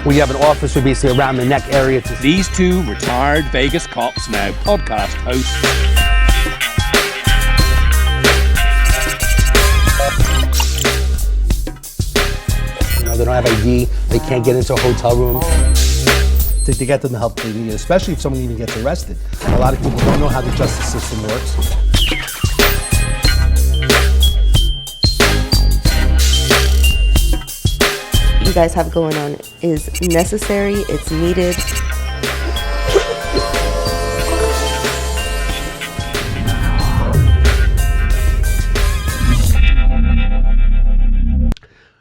where you have an officer basically around the neck area. These two retired Vegas cops, now podcast hosts. They don't have ID, they can't get into a hotel room. To get them the help they need, especially if someone even gets arrested. A lot of people don't know how the justice system works. You guys have going on is necessary, it's needed.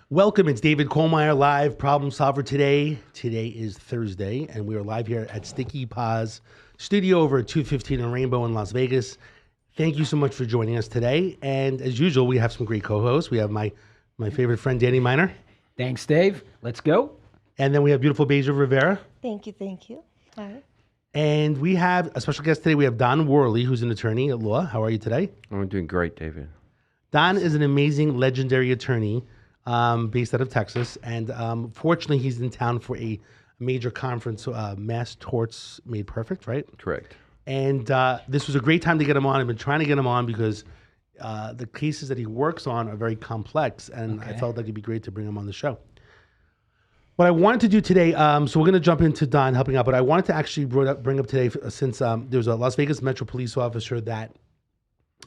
Welcome, it's David Kohlmeyer, live problem solver today. Today is Thursday, and we are live here at Sticky Paws Studio over at 215 in Rainbow in Las Vegas. Thank you so much for joining us today. And as usual, we have some great co-hosts. We have my favorite friend, Danny Miner. Thanks, Dave. Let's go. And then we have beautiful Beja Rivera. Thank you. Hi. And we have a special guest today. We have Don Worley, who's an attorney at law. How are you today? I'm doing great, David. Don is an amazing, legendary attorney based out of Texas. And fortunately, he's in town for a major conference, Mass Torts Made Perfect, right? Correct. And this was a great time to get him on. I've been trying to get him on because the cases that he works on are very complex, and I felt like it'd be great to bring him on the show. What I wanted to do today, so we're going to jump into Don helping out, but I wanted to actually bring up today, since there was a Las Vegas Metro police officer that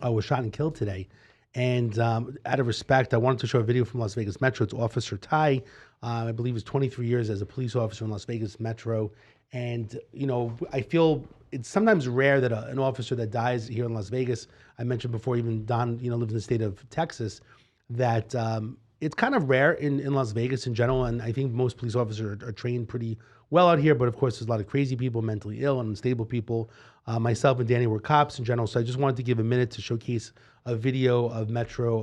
was shot and killed today. And out of respect, I wanted to show a video from Las Vegas Metro. It's Officer Ty. I believe he's 23 years as a police officer in Las Vegas Metro. And, you know, I feel it's sometimes rare that an officer that dies here in Las Vegas, I mentioned before, even Don, lives in the state of Texas, that it's kind of rare in Las Vegas in general. And I think most police officers are trained pretty well out here. But of course, there's a lot of crazy people, mentally ill and unstable people. Myself and Danny were cops in general. So I just wanted to give a minute to showcase a video of Metro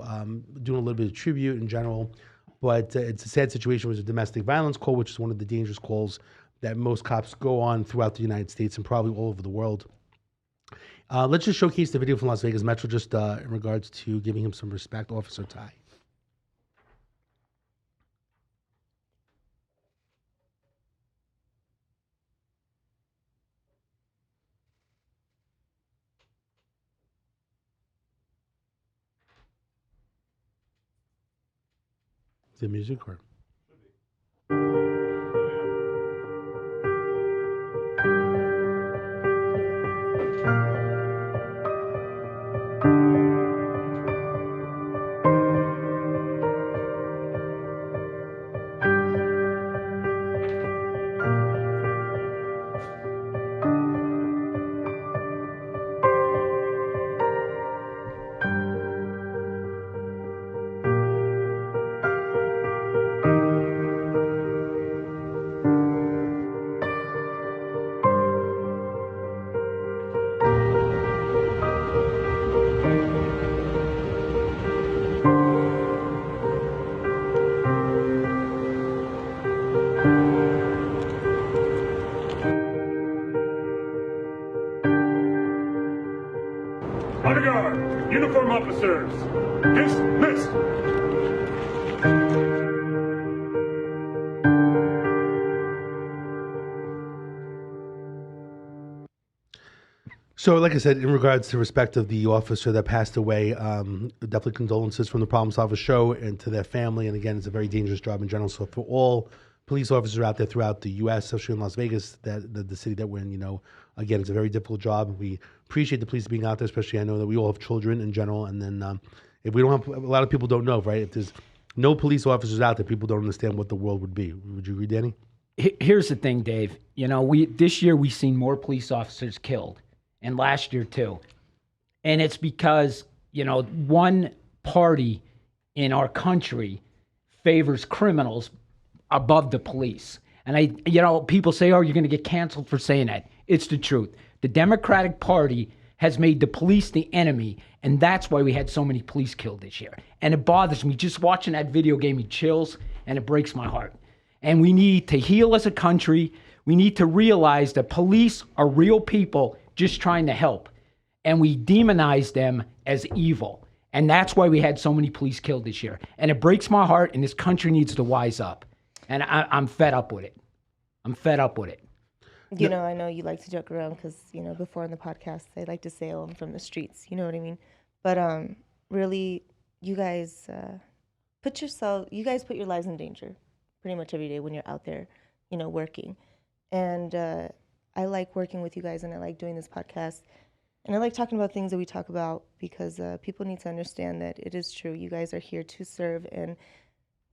doing a little bit of tribute in general. But it's a sad situation. It was a domestic violence call, which is one of the dangerous calls that most cops go on throughout the United States and probably all over the world. Let's just showcase the video from Las Vegas Metro just in regards to giving him some respect, Officer Ty. Is it music or? Honor guard, uniform officers, dismissed. So, like I said, in regards to respect of the officer that passed away, definitely condolences from the Problem Solver Show and to their family. And again, it's a very dangerous job in general. So for all police officers out there throughout the U.S., especially in Las Vegas, the city that we're in, again, it's a very difficult job. We appreciate the police being out there, especially I know that we all have children in general. And then if we don't have, a lot of people don't know, right? If there's no police officers out there, people don't understand what the world would be. Would you agree, Danny? Here's the thing, Dave. This year we've seen more police officers killed, and last year too. And it's because, one party in our country favors criminals above the police. And people say, oh, you're going to get canceled for saying that. It's the truth. The Democratic Party has made the police the enemy, and that's why we had so many police killed this year. And it bothers me. Just watching that video gave me chills, and it breaks my heart. And we need to heal as a country. We need to realize that police are real people just trying to help. And we demonize them as evil. And that's why we had so many police killed this year. And it breaks my heart, and this country needs to wise up. And I'm fed up with it. I'm fed up with it. You know, I know you like to joke around because, you know, before on the podcast, I like to say, oh, I'm from the streets. You know what I mean? But really, you guys put your lives in danger pretty much every day when you're out there, you know, working. And I like working with you guys, and I like doing this podcast. And I like talking about things that we talk about because people need to understand that it is true. You guys are here to serve, and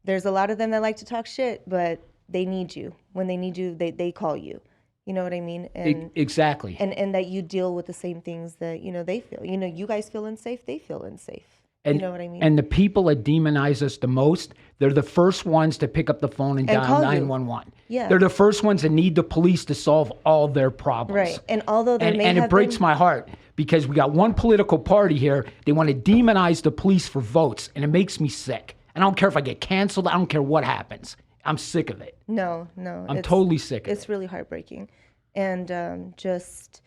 there's a lot of them that like to talk shit, but they need you. When they need you, they call you. You know what I mean? And Exactly. And that you deal with the same things that, you know, they feel. You know, you guys feel unsafe, they feel unsafe. And, you know what I mean? And the people that demonize us the most, they're the first ones to pick up the phone and dial call you. 911. Yeah. They're the first ones that need the police to solve all their problems. Right. And although there may and have it breaks been, my heart because we got one political party here. They want to demonize the police for votes, and it makes me sick. I don't care if I get canceled. I don't care what happens. I'm sick of it. No. I'm totally sick of It's it. really heartbreaking. And just...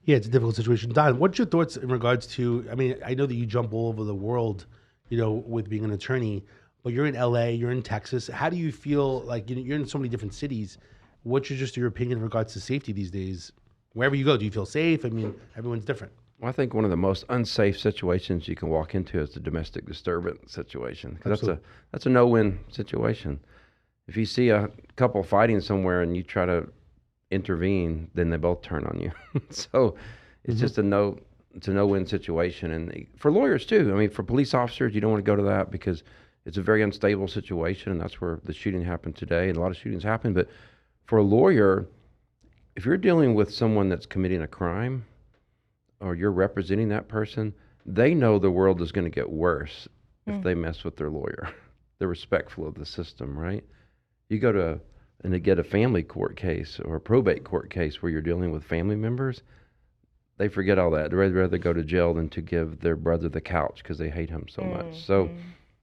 Yeah, it's a difficult situation. Don, what's your thoughts in regards to, I mean, I know that you jump all over the world, you know, with being an attorney, but you're in LA, you're in Texas. How do you feel like, you know, you're in so many different cities? What's your opinion in regards to safety these days? Wherever you go, do you feel safe? I mean, everyone's different. Well, I think one of the most unsafe situations you can walk into is the domestic disturbance situation. 'Cause that's a no-win situation. If you see a couple fighting somewhere and you try to intervene, then they both turn on you. So it's just it's a no-win situation. And for lawyers too, I mean, for police officers, you don't want to go to that because it's a very unstable situation, and that's where the shooting happened today, and a lot of shootings happen. But for a lawyer, if you're dealing with someone that's committing a crime or you're representing that person, they know the world is going to get worse if they mess with their lawyer. They're respectful of the system, right? You go to and to get a family court case or a probate court case where you're dealing with family members, they forget all that. They'd rather go to jail than to give their brother the couch because they hate him so much. So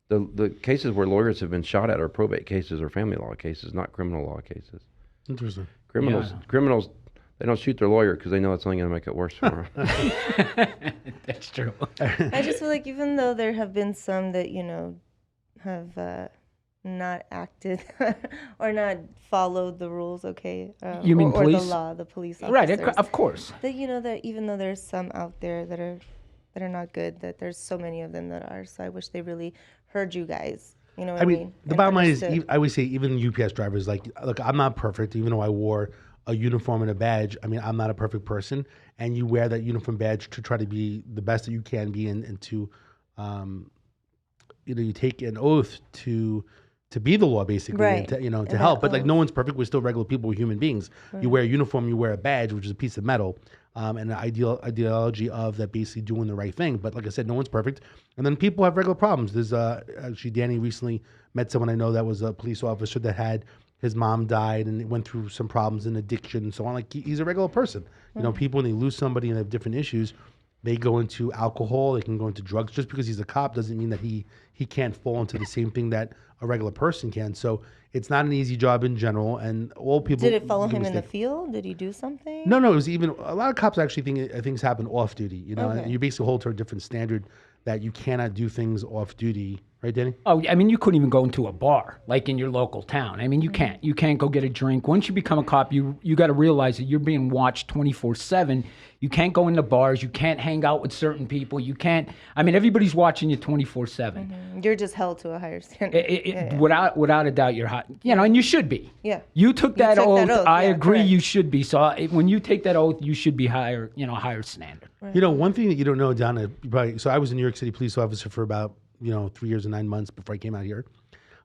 the cases where lawyers have been shot at are probate cases or family law cases, not criminal law cases. Interesting. Criminals, they don't shoot their lawyer because they know it's only going to make it worse for them. That's true. I just feel like even though there have been some that, you know, have not acted or not followed the rules, okay? You mean or the police? law, the police officers. Right, of course. That, you know, that even though there's some out there that are not good, that there's so many of them that are. So I wish they really heard you guys. You know what I mean? The And bottom line is, understood. I always say, even UPS drivers, like, look, I'm not perfect, even though I wore a uniform and a badge. I mean, I'm not a perfect person, and you wear that uniform badge to try to be the best that you can be, and to, you know, you take an oath to be the law, basically, Right. and to, you know, to And help. that But like, no one's perfect. We're still regular people. We're human beings. You wear a uniform, you wear a badge, which is a piece of metal, and an ideology of that basically doing the right thing. But like I said, no one's perfect. And then people have regular problems. There's actually, Danny recently met someone I know that was a police officer that had his mom died and went through some problems in addiction and so on. Like, he's a regular person. You know, people, when they lose somebody and they have different issues, they go into alcohol, they can go into drugs. Just because he's a cop doesn't mean that he can't fall into the same thing that a regular person can. So it's not an easy job in general, and all people... Did it follow make a him in the mistake. field? Did he do something? No, it was even... A lot of cops actually think things happen off duty, you know, Okay. and you basically hold to a different standard that you cannot do things off duty. Right, Danny? Oh, I mean, you couldn't even go into a bar like in your local town. I mean, you can't. You can't go get a drink. Once you become a cop, you got to realize that you're being watched 24/7. You can't go into bars. You can't hang out with certain people. You can't. I mean, everybody's watching you 24/7. You're just held to a higher standard. Without a doubt, you're hot. You know, and you should be. Yeah. You took that took oath. that oath, I yeah, agree. correct. You should be. So when you take that oath, you should be higher. You know, higher standard. You know, one thing that you don't know, Donna, so I was a New York City police officer for about, 3 years and 9 months before I came out here.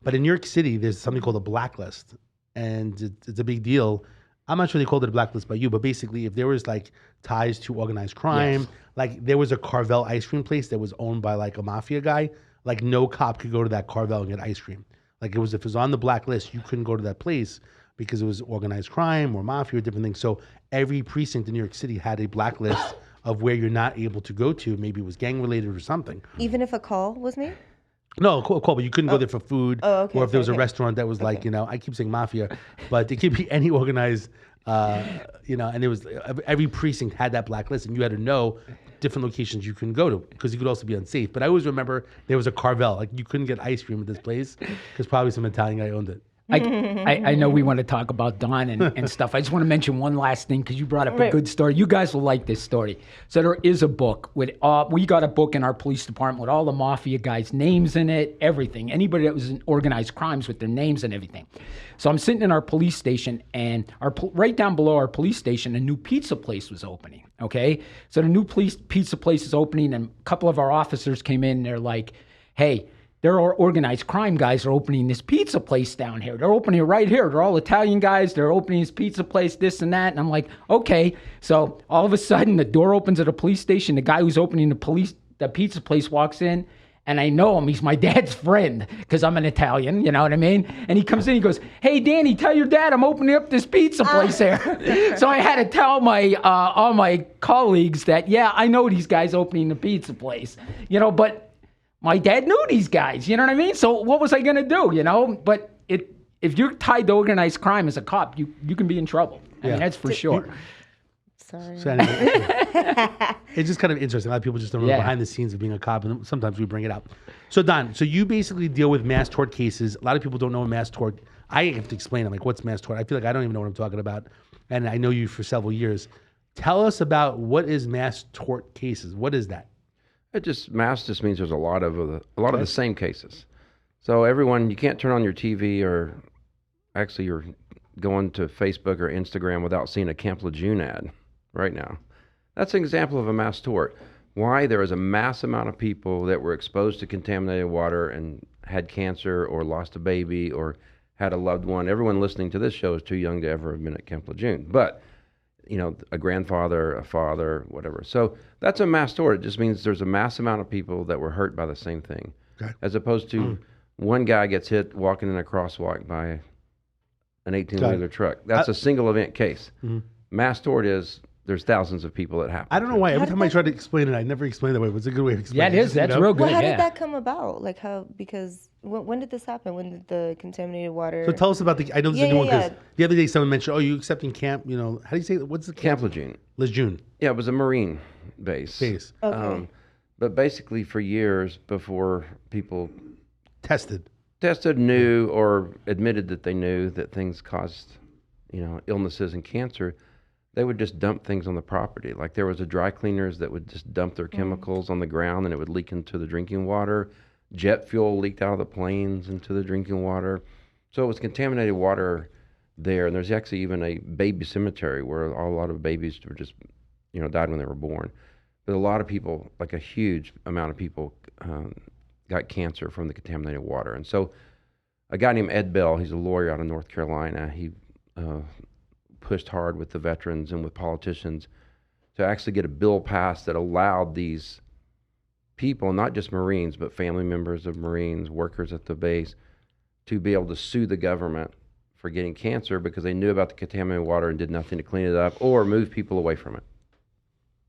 But in New York City, there's something called a blacklist, and it's a big deal. I'm not sure they called it a blacklist by you, but basically, if there was like ties to organized crime, like there was a Carvel ice cream place that was owned by like a mafia guy, like no cop could go to that Carvel and get ice cream. Like if it was on the blacklist, you couldn't go to that place because it was organized crime or mafia or different things. So every precinct in New York City had a blacklist of where you're not able to go to. Maybe it was gang related or something. Even if a call was made? No, cool, but you couldn't go there for food. Oh, okay, or if there was a okay. restaurant that was like, I keep saying mafia, but it could be any organized, and it was every precinct had that blacklist, and you had to know different locations you couldn't go to because you could also be unsafe. But I always remember there was a Carvel, like you couldn't get ice cream at this place because probably some Italian guy owned it. I know we want to talk about Don and stuff. I just want to mention one last thing because you brought up a good story. You guys will like this story. So there is a book with we got a book in our police department with all the mafia guys' names in it, everything. Anybody that was in organized crimes with their names and everything. So I'm sitting in our police station, and right down below our police station, a new pizza place was opening. Okay, so the new pizza place is opening, and a couple of our officers came in. And they're like, "Hey, there are organized crime guys are opening this pizza place down here. They're opening it right here. They're all Italian guys. They're opening this pizza place, this and that." And I'm like, okay. So all of a sudden, the door opens at a police station. The guy who's opening the pizza place walks in, and I know him. He's my dad's friend because I'm an Italian, you know what I mean? And he comes in, he goes, "Hey, Danny, tell your dad I'm opening up this pizza place here." So I had to tell all my colleagues that, yeah, I know these guys opening the pizza place, you know, but my dad knew these guys, you know what I mean? So what was I going to do, you know? But if you're tied to organized crime as a cop, you can be in trouble. I mean, that's for sure. Sorry. So anyway, it's just kind of interesting. A lot of people just don't know behind the scenes of being a cop, and sometimes we bring it up. So Don, so you basically deal with mass tort cases. A lot of people don't know what mass tort. I have to explain it. Like, what's mass tort? I feel like I don't even know what I'm talking about, and I know you for several years. Tell us about what is mass tort cases. What is that? Mass just means there's a lot of the same cases. So everyone, you can't turn on your TV or actually you're going to Facebook or Instagram without seeing a Camp Lejeune ad right now. That's an example of a mass tort. Why? There was a mass amount of people that were exposed to contaminated water and had cancer or lost a baby or had a loved one. Everyone listening to this show is too young to ever have been at Camp Lejeune. But you know, a grandfather, a father, whatever. So that's a mass tort. It just means there's a mass amount of people that were hurt by the same thing. Okay. As opposed to one guy gets hit walking in a crosswalk by an 18-wheeler truck. That's a single event case. Mass tort is there's thousands of people that happen. I don't know why. Every time I try to explain it, I never explain it that way. What's a good way of explaining it? Yeah, it is. That's real good. Well, how did that come about? Like how, because when did this happen? When did the contaminated water? So tell us about I know this is a new one because the other day someone mentioned, you accepting camp, you know, how do you say, what's the Camp Lejeune. Lejeune. Yeah, it was a Marine base. Okay. But basically for years before people tested, knew or admitted that they knew that things caused, you know, illnesses and cancer, they would just dump things on the property. Like there was a dry cleaners that would just dump their chemicals on the ground and it would leak into the drinking water. Jet fuel leaked out of the planes into the drinking water. So it was contaminated water there. And there's actually even a baby cemetery where a lot of babies were just, you know, died when they were born. But a lot of people, like a huge amount of people, got cancer from the contaminated water. And so a guy named Ed Bell, he's a lawyer out of North Carolina, he pushed hard with the veterans and with politicians to actually get a bill passed that allowed these people, not just Marines, but family members of Marines, workers at the base, to be able to sue the government for getting cancer because they knew about the contaminated water and did nothing to clean it up or move people away from it.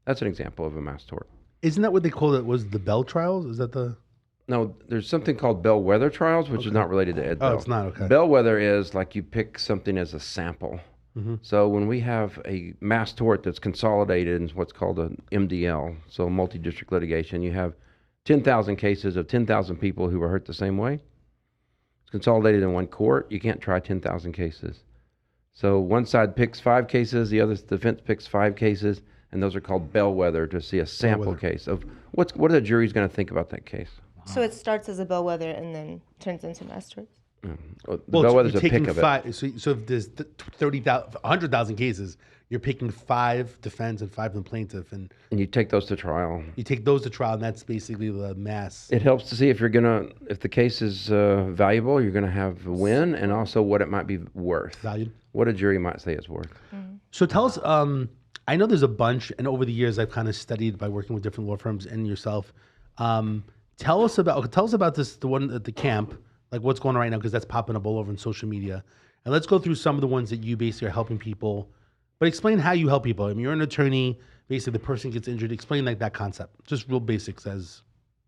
That's an example of a mass tort. Isn't that what they called it? Was the Bell trials? Is that the... No, there's something called bellwether trials, which is not related to Ed Bell. Oh, it's not, okay. Bellwether is like you pick something as a sample. So when we have a mass tort that's consolidated in what's called an MDL, so multi-district litigation, you have 10,000 cases of 10,000 people who were hurt the same way. It's consolidated in one court. You can't try 10,000 cases. So one side picks 5 cases, the other defense picks 5 cases, and those are called bellwether to see a sample case of what are the jury's going to think about that case. So it starts as a bellwether and then turns into mass torts? The bellwether's a pick of it. So if there's 100,000 cases, you're picking 5 defense and 5 the plaintiff, and you take those to trial. You take those to trial, and that's basically the mass. It helps to see if the case is valuable, you're gonna have a win, and also what it might be worth. Valued. What a jury might say it's worth. So tell us. I know there's a bunch, and over the years I've kind of studied by working with different law firms and yourself. Tell us about this, the one at the camp. Like what's going on right now, because that's popping up all over in social media. And let's go through some of the ones that you basically are helping people. But explain how you help people. I mean, you're an attorney. Basically, the person gets injured. Explain like that concept. Just real basics as.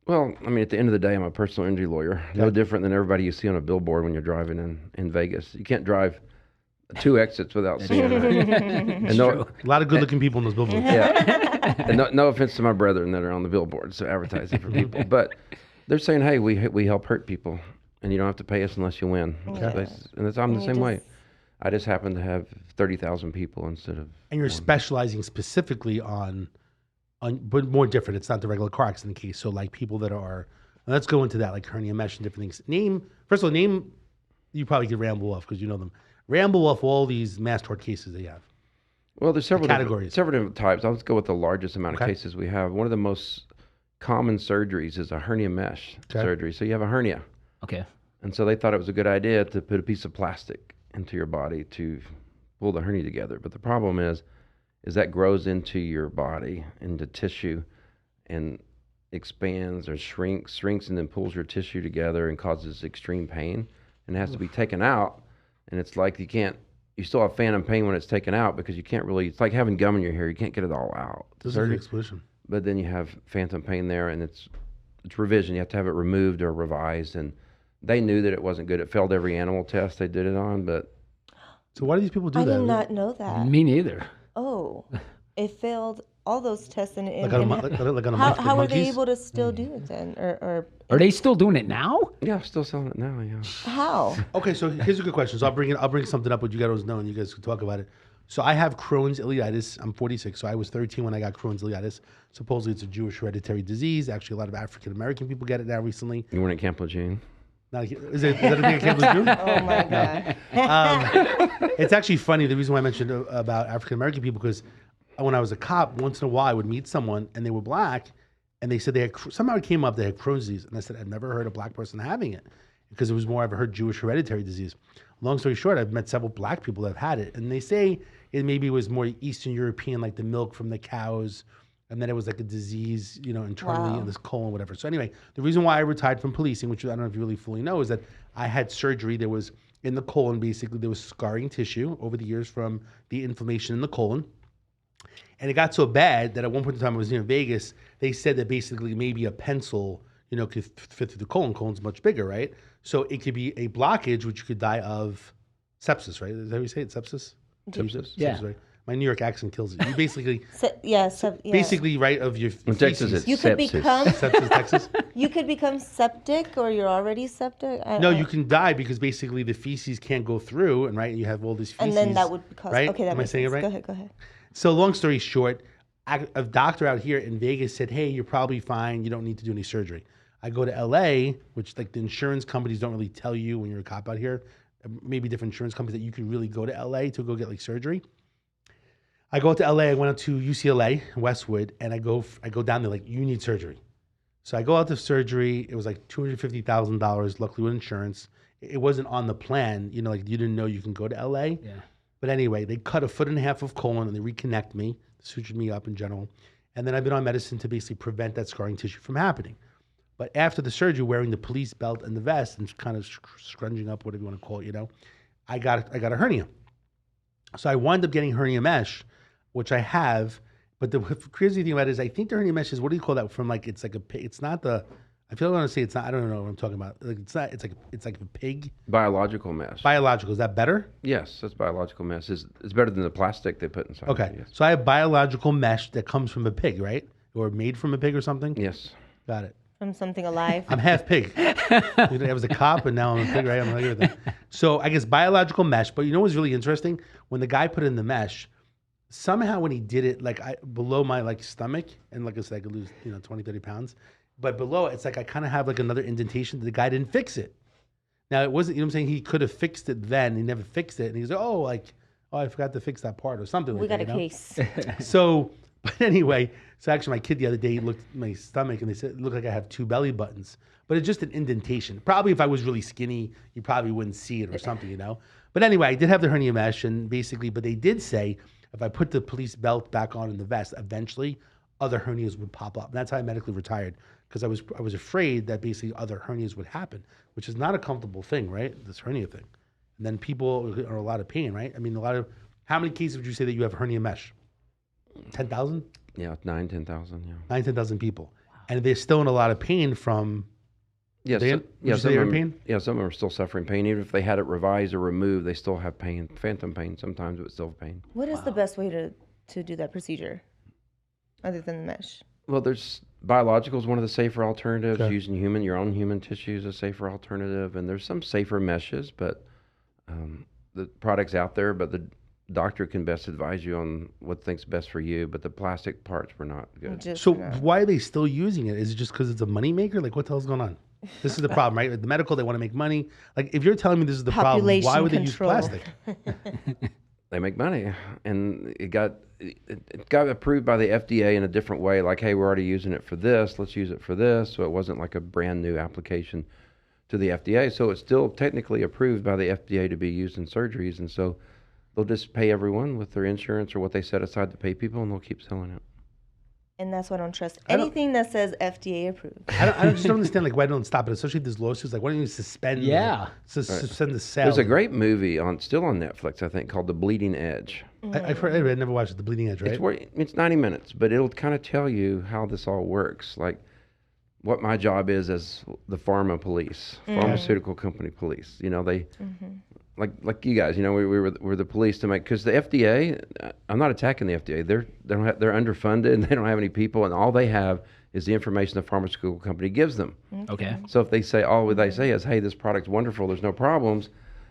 Well, I mean, at the end of the day, I'm a personal injury lawyer. No different than everybody you see on a billboard when you're driving in Vegas. You can't drive 2 exits without seeing that. And a lot of good-looking people in those billboards. Yeah. And no offense to my brethren that are on the billboards advertising for people, but they're saying, hey, we help hurt people. and you don't have to pay us unless you win. Okay. And I'm the And you same way. just- I just happen to have 30,000 people instead of. And you're one. specializing specifically on, but more different. It's not the regular car accident case. So like people that are, let's go into that, like hernia mesh and different things. First of all, you probably could ramble off because you know them. Ramble off all these mass tort cases that you have. Well, there's several categories. Several different types. I'll just go with the largest amount of Okay. cases we have. One of the most common surgeries is a hernia mesh Okay. surgery. So you have a hernia, Okay. and so they thought it was a good idea to put a piece of plastic into your body to pull the hernia together. But the problem is that grows into your body, into tissue, and expands or shrinks, and then pulls your tissue together and causes extreme pain, and it has to be taken out. And it's like you still have phantom pain when it's taken out because you can't really. It's like having gum in your hair; you can't get it all out. This is an explosion. But then you have phantom pain there, and it's revision. You have to have it removed or revised, and they knew that it wasn't good. It failed every animal test they did it on, but So why do these people do I that? did not know that. Me neither. Oh, it failed all those tests. And Like on a, like on a monkey, how are they monkeys? able to still do it then? Or Are they still doing it now? yeah, still selling it now. Yeah. how? Okay, so here's a good question. So I'll bring something up what you guys know and you guys can talk about it. So I have Crohn's ileitis. I'm 46, so I was 13 when I got Crohn's ileitis. Supposedly it's a Jewish hereditary disease. Actually, a lot of African American people get it now recently. You weren't at Camp Lejeune? Is that a thing I can't believe you? Oh my God. It's actually funny. The reason why I mentioned about African American people because when I was a cop, once in a while I would meet someone and they were black, and they said they had somehow it came up they had Crohn's disease, and I said I've never heard a black person having it because it was more I've heard Jewish hereditary disease. Long story short, I've met several black people that have had it, and they say it maybe was more Eastern European, like the milk from the cows, and then it was like a disease, internally Wow. in this colon, whatever. So anyway, the reason why I retired from policing, which I don't know if you really fully know, is that I had surgery. There was in the colon, basically, there was scarring tissue over the years from the inflammation in the colon. And it got so bad that at one point in time, I was near Vegas. They said that basically maybe a pencil, could fit through the colon. Colon's much bigger, right? So it could be a blockage, which you could die of sepsis, right? Is that how you say it? Sepsis? Sepsis? Yeah. Sepsis, right? My New York accent kills it. You basically, Yeah. basically, right, of your In Texas, feces. it's You could sepsis. become Sepsis, Texas. you could become septic, or you're already septic. No, you can die because basically the feces can't go through, and right, you have all these feces. And then that would cause. right? Okay, that Am I makes saying it sense. right? Go ahead. Go ahead. So long story short, a doctor out here in Vegas said, "Hey, you're probably fine. You don't need to do any surgery." I go to LA, which like the insurance companies don't really tell you when you're a cop out here. Maybe different insurance companies that you could really go to LA to go get like surgery. I go to LA. I went out to UCLA, Westwood, and I go down there like you need surgery. So I go out to surgery. It was like $250,000. Luckily with insurance, it wasn't on the plan. Like you didn't know you can go to LA. Yeah. But anyway, they cut 1.5 feet of colon and they reconnect me, sutured me up in general. And then I've been on medicine to basically prevent that scarring tissue from happening. But after the surgery, wearing the police belt and the vest and kind of scrunging up, whatever you want to call it, I got a hernia. So I wound up getting hernia mesh, which I have. But the crazy thing about it is I think the hernia mesh is, what do you call that? From like, it's like it's not the, I feel like I want to say it's not, I don't know what I'm talking about. Like it's not, it's like a pig. Biological mesh. Biological, is that better? Yes, that's biological mesh. It's better than the plastic they put inside. Okay. Yes. So I have biological mesh that comes from a pig, right? Or made from a pig or something? Yes. Got it. From something alive. I'm half pig. I was a cop and now I'm a pig, right? I'm like everything. So I guess biological mesh, but you know what's really interesting? When the guy put in the mesh, somehow when he did it, like below my like stomach, and like I said, I could lose, 20, 30 pounds. But below it, it's like I kind of have like another indentation. The guy didn't fix it. Now it wasn't, I'm saying? He could have fixed it then. He never fixed it. And he's like, oh, I forgot to fix that part or something like We got that. a case. So, but anyway, so actually my kid the other day looked at my stomach and they said, it looked like I have 2 belly buttons, but it's just an indentation. Probably if I was really skinny, you probably wouldn't see it or something, But anyway, I did have the hernia mesh and basically, but they did say if I put the police belt back on in the vest, eventually other hernias would pop up. And that's how I medically retired because I was afraid that basically other hernias would happen, which is not a comfortable thing, right? This hernia thing. And then people are a lot of pain, right? I mean, how many cases would you say that you have hernia mesh? 10,000? Yeah, 9,000, 10,000. Yeah. 9,000-10,000 people. And they're still in a lot of pain from, Yes. Dan, would you say they're in pain? Yeah, some of them are still suffering pain. Even if they had it revised or removed, they still have pain, phantom pain sometimes, but still pain. What is the best way to do that procedure, other than the mesh? Well, there's biological is one of the safer alternatives. Okay. Using your own human tissue is a safer alternative, and there's some safer meshes, but the product's out there. But the doctor can best advise you on what thinks best for you. But the plastic parts were not good. Just So not. why are they still using it? Is it just because it's a moneymaker? Like, what the hell's going on? This is the problem, right? With the medical, they want to make money. Like, if you're telling me this is the problem, why Population would they control. use plastic? They make money, and it got approved by the FDA in a different way. Like, hey, we're already using it for this. Let's use it for this. So it wasn't like a brand new application to the FDA. So it's still technically approved by the FDA to be used in surgeries, and so they'll just pay everyone with their insurance or what they set aside to pay people, and they'll keep selling it. And that's why I don't trust I don't- anything that says FDA approved. I just don't understand, like, why don't stop it, especially if there's lawsuits. Like, why don't you suspend? Yeah. Suspend the sale. There's a great movie still on Netflix, I think, called The Bleeding Edge. I've heard. I never watched it, The Bleeding Edge, right? It's 90 minutes, but it'll kind of tell you how this all works, like what my job is as the pharma police, pharmaceutical company police. You know, they like you guys. You know, we're the police to make, because the FDA. I'm not attacking the FDA. They're underfunded and they don't have any people, and all they have is the information the pharmaceutical company gives them. Okay. So if they say all they say is, hey, this product's wonderful, there's no problems,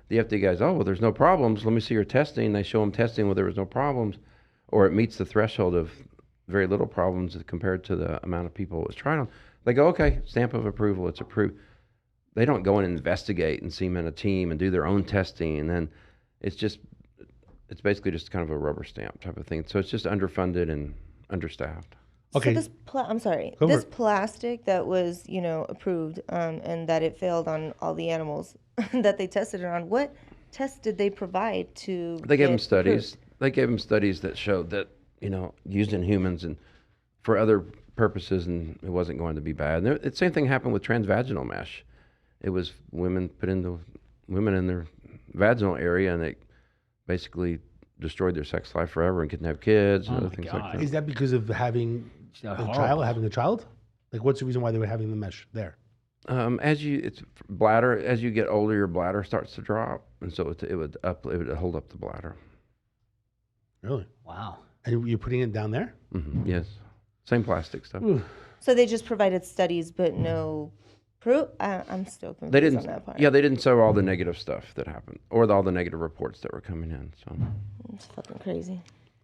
the FDA guys, oh, well, there's no problems, let me see your testing. They show them testing where there was no problems, or it meets the threshold of very little problems compared to the amount of people it was tried on. They go, okay, stamp of approval, it's approved. They don't go and investigate and cement a team and do their own testing, and then it's basically just kind of a rubber stamp type of thing. So it's just underfunded and understaffed. Okay. So this I'm sorry. Go for This it. plastic that was, approved, and that it failed on all the animals that they tested it on. What tests did they provide to? They gave them get studies. approved? They gave them studies that showed that, used in humans and for other purposes, and it wasn't going to be bad. And the same thing happened with transvaginal mesh. It was women in their vaginal area, and it basically destroyed their sex life forever and couldn't have kids and Oh other my things God. like that. Is that because of having having a child? Like, what's the reason why they were having the mesh there? It's bladder. As you get older, your bladder starts to drop, and so it would hold up the bladder. Really? Wow. And you're putting it down there? Yes, same plastic stuff. Ooh. So they just provided studies, but no proof. I'm still confused They didn't. on that part. Yeah, they didn't show all the negative stuff that happened, or all the negative reports that were coming in. So It's fucking crazy.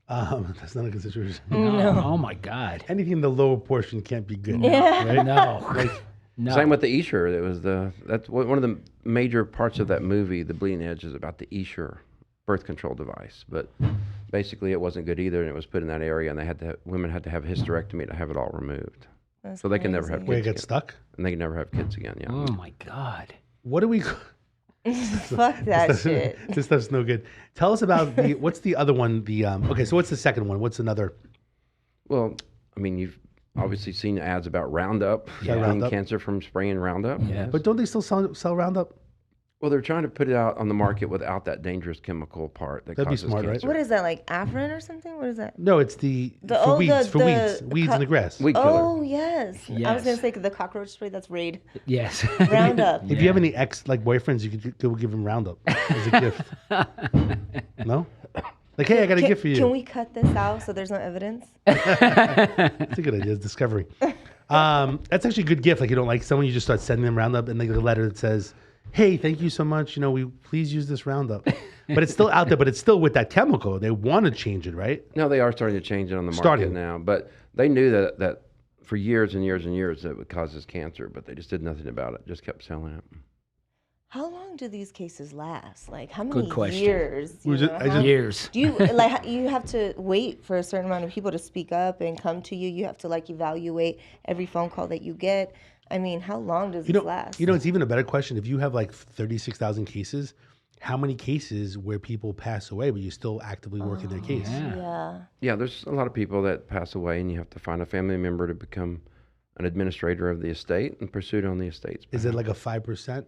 That's not a good situation. No. Oh my God. Anything in the lower portion can't be good. Yeah. Right? No. No. same with the Esher. It was that's one of the major parts of that movie. The Bleeding Edge is about the Esher birth control device, but basically it wasn't good either, and it was put in that area, and women had to have a hysterectomy to have it all removed, That's so they can never have crazy. Where it kids gets again. stuck? And they can never have kids again. Yeah. Oh my God. What do we? Fuck that shit. This stuff's no good. Tell us about what's the other one? Okay, so what's the second one? What's another? Well, I mean, you've obviously seen ads about Roundup, Yeah, preventing Roundup. cancer from spraying Roundup. Yes. But don't they still sell Roundup? Well, they're trying to put it out on the market without that dangerous chemical part that That'd be causes smart, right? cancer. What is that, like Afrin or something? What is that? No, it's for weeds in the grass. Weed killer. Oh yes. I was Yes. gonna say the cockroach spray. That's Raid. Yes. Roundup. If you have any boyfriends, you could go give them Roundup as a gift. No? Like, hey, I got a gift for you. Can we cut this out so there's no evidence? That's a good idea. It's discovery. That's actually a good gift. Like, you don't like someone, you just start sending them Roundup and like a letter that says, hey, thank you so much. We please use this Roundup. But it's still out there, but it's still with that chemical. They want to change it, right? No, they are starting to change it on the market Starting. now. But they knew that for years and years and years that it would cause this cancer, but they just did nothing about it. Just kept selling it. How long do these cases last? Like how Good many question. years? you Was it- know? I How- just- Years. do you you have to wait for a certain amount of people to speak up and come to you? You have to evaluate every phone call that you get. I mean, how long does this last? It's even a better question. If you have like 36,000 cases, how many cases where people pass away, but you're still actively working their case? Yeah. Yeah, there's a lot of people that pass away, and you have to find a family member to become an administrator of the estate and pursue it on the estate's Is it behalf. like a 5%?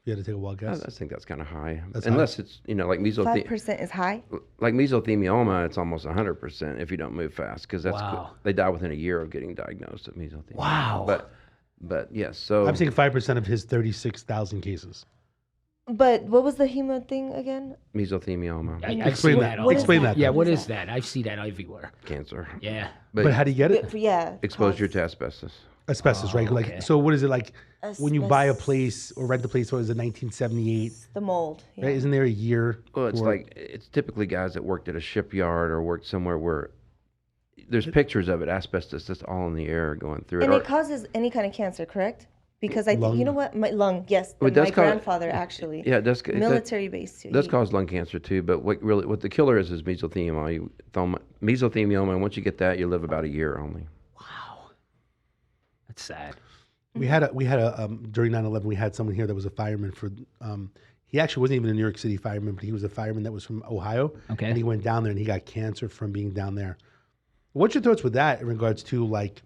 You had to take a wild guess. I think that's kind of high. That's Unless it's, like 5% is high. mesothelioma, it's almost 100% if you don't move fast, because Wow. they die within a year of getting diagnosed with mesothelioma. Wow. But yes, so I'm saying 5% of his 36,000 cases. But what was the hemo thing again? Mesothelioma, I've Explain seen that. all Explain over. that, Yeah, though. what is that? I see that everywhere. cancer. Yeah. But how do you get it? Yeah. Exposure to asbestos. Asbestos, right? okay. Like, so what is it like when you buy a Asbestos. place or rent a place? What is it, 1978? The mold. Yeah. Right? Isn't there a year? Well, it's for- like it's typically guys that worked at a shipyard or worked somewhere where there's pictures of it, asbestos just all in the air going through And it. it causes any kind of cancer, correct? Because I think, Lung. you know what? My lung, yes. Well, it does my cause- grandfather actually. Yeah, it does. Military base too. Does He- cause lung cancer too, but what the killer is mesothelioma. Mesothelioma, and once you get that, you live about a year only. That's sad. We had a during 9/11 we had someone here that was a fireman for he actually wasn't even a New York City fireman, but he was a fireman that was from Ohio. Okay. And he went down there and he got cancer from being down there. What's your thoughts with that in regards to like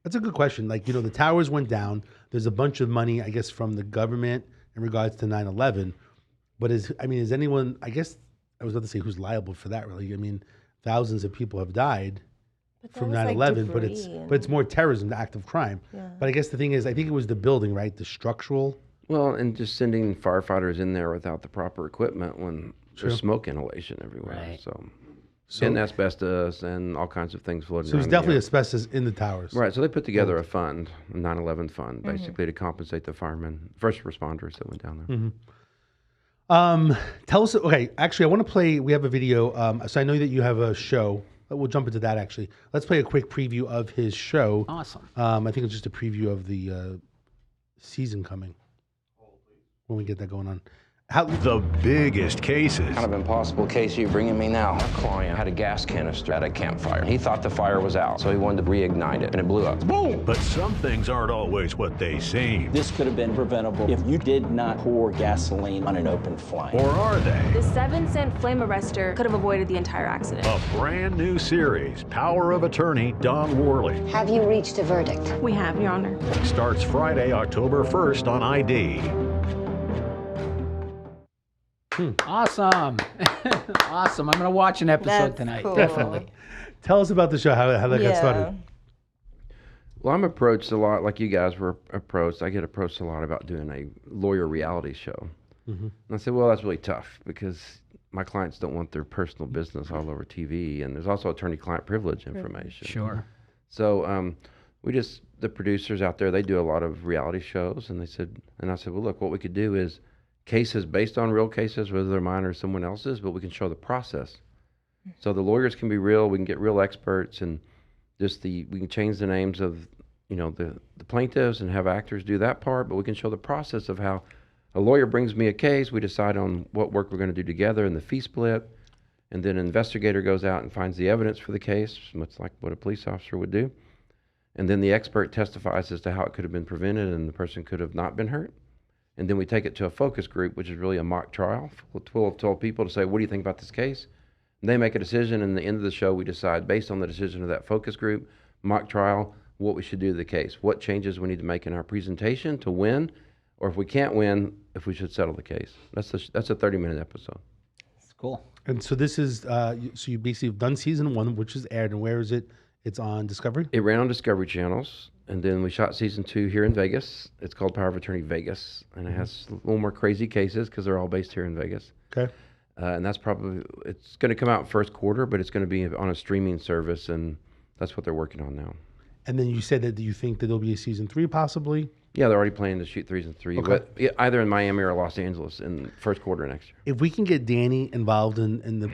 that's a good question. Like, the towers went down. There's a bunch of money, I guess, from the government in regards to 9/11. But is anyone, I guess I was about to say who's liable for that really? I mean, thousands of people have died But that from was, like, 9/11, but it's debris but it's more terrorism, the act of crime. Yeah. But I guess the thing is, I think it was the building, right? The structural. Well, and just sending firefighters in there without the proper equipment when Sure. there's smoke inhalation everywhere. Right. So and asbestos and all kinds of things floating So there's around in the definitely air. asbestos in the towers. Right, so they put together a fund, a 9/11 fund, basically to compensate the firemen, first responders that went down there. Tell us. Okay, actually, I want to play. We have a video. So I know that you have a show. We'll jump into that. Actually, let's play a quick preview of his show. Awesome. I think it's just a preview of the season coming. When we get that going on. The biggest cases. Kind of impossible case you're bringing me now. Our client had a gas canister at a campfire. He thought the fire was out, so he wanted to reignite it, and it blew up. Boom! But some things aren't always what they seem. This could have been preventable if you did not pour gasoline on an open flame. Or are they? The 7-cent flame arrestor could have avoided the entire accident. A brand new series, Power of Attorney, Don Worley. Have you reached a verdict? We have, Your Honor. Starts Friday, October 1st on ID. Awesome. Awesome. I'm going to watch an episode That's tonight. cool. Definitely. Tell us about the show. How that got started. Well, I'm approached a lot, like you guys were approached. I get approached a lot about doing a lawyer reality show. And I said, well, that's really tough because my clients don't want their personal business all over TV. And there's also attorney-client privilege information. Sure. So the producers out there, they do a lot of reality shows. And I said, well, look, what we could do is cases based on real cases, whether they're mine or someone else's, but we can show the process. So the lawyers can be real. We can get real experts, and we can change the names of, the plaintiffs and have actors do that part. But we can show the process of how a lawyer brings me a case. We decide on what work we're going to do together and the fee split, and then an investigator goes out and finds the evidence for the case, much like what a police officer would do. And then the expert testifies as to how it could have been prevented and the person could have not been hurt. And then we take it to a focus group, which is really a mock trial full of 12 people to say, what do you think about this case? And they make a decision, and at the end of the show, we decide, based on the decision of that focus group, mock trial, what we should do to the case, what changes we need to make in our presentation to win, or if we can't win, if we should settle the case. That's a 30-minute episode. It's cool. And so this is so you basically have done season 1, which is aired, and where is it? It's on Discovery. It ran on Discovery Channels, and then we shot season 2 here in Vegas. It's called Power of Attorney Vegas, and it has a little more crazy cases because they're all based here in Vegas. Okay. And it's going to come out first quarter, but it's going to be on a streaming service, and that's what they're working on now. And then you said that you think that there'll be a season 3 possibly. Yeah, they're already planning to shoot 3 and 3, Okay. but either in Miami or Los Angeles in first quarter next year. If we can get Danny involved in the,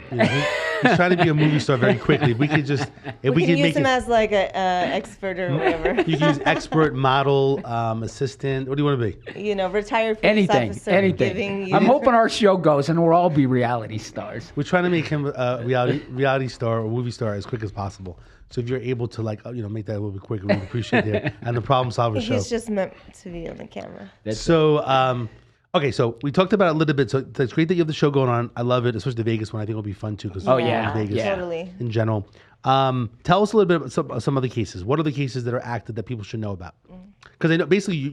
he's trying to be a movie star very quickly. If we could just, We can use make him it, as like a expert or whatever. you can use expert, model, assistant. What do you want to be? Retired police officer giving Anything. you. I'm hoping our show goes and we'll all be reality stars. We're trying to make him a reality star or movie star as quick as possible. So if you're able to make that a little bit quicker, we'd appreciate it. And the Problem Solver show. He's just meant to be on the camera. Okay, so we talked about it a little bit. So it's great that you have the show going on. I love it, especially the Vegas one. I think it'll be fun too. Cause Vegas Totally. in general. Tell us a little bit about some other cases. What are the cases that are active that people should know about? Because I know basically,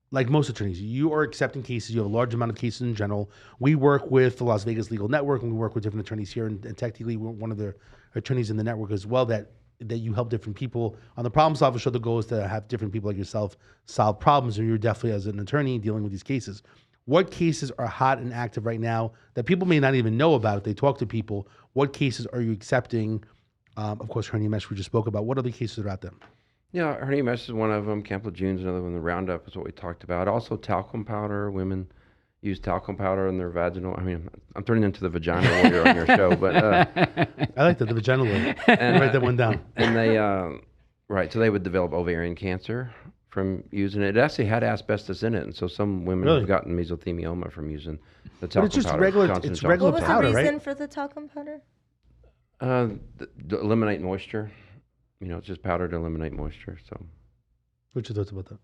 like most attorneys, you are accepting cases. You have a large amount of cases in general. We work with the Las Vegas Legal Network, and we work with different attorneys here. And technically, we're one of the attorneys in the network as well that you help different people. On the Problem Solver show, the goal is to have different people like yourself solve problems, and you're definitely, as an attorney, dealing with these cases. What cases are hot and active right now that people may not even know about if they talk to people? What cases are you accepting? Of course, hernia mesh we just spoke about. What other cases are out there? Yeah, hernia mesh is one of them. Camp Lejeune's another one. The Roundup is what we talked about. Also, talcum powder. Women use talcum powder in their vaginal. I mean, I'm turning into the vagina warrior on your show, but I like that, the vagina warrior. Write that one down. And they, right, so they would develop ovarian cancer from using it. It actually had asbestos in it, and so some women Really? have gotten mesothelioma from using the talcum But it's just powder. regular. Johnson It's & Johnson regular What was powder, the reason right? for the talcum powder? To eliminate moisture. You know, it's just powder to eliminate moisture. So. What's your thoughts about that?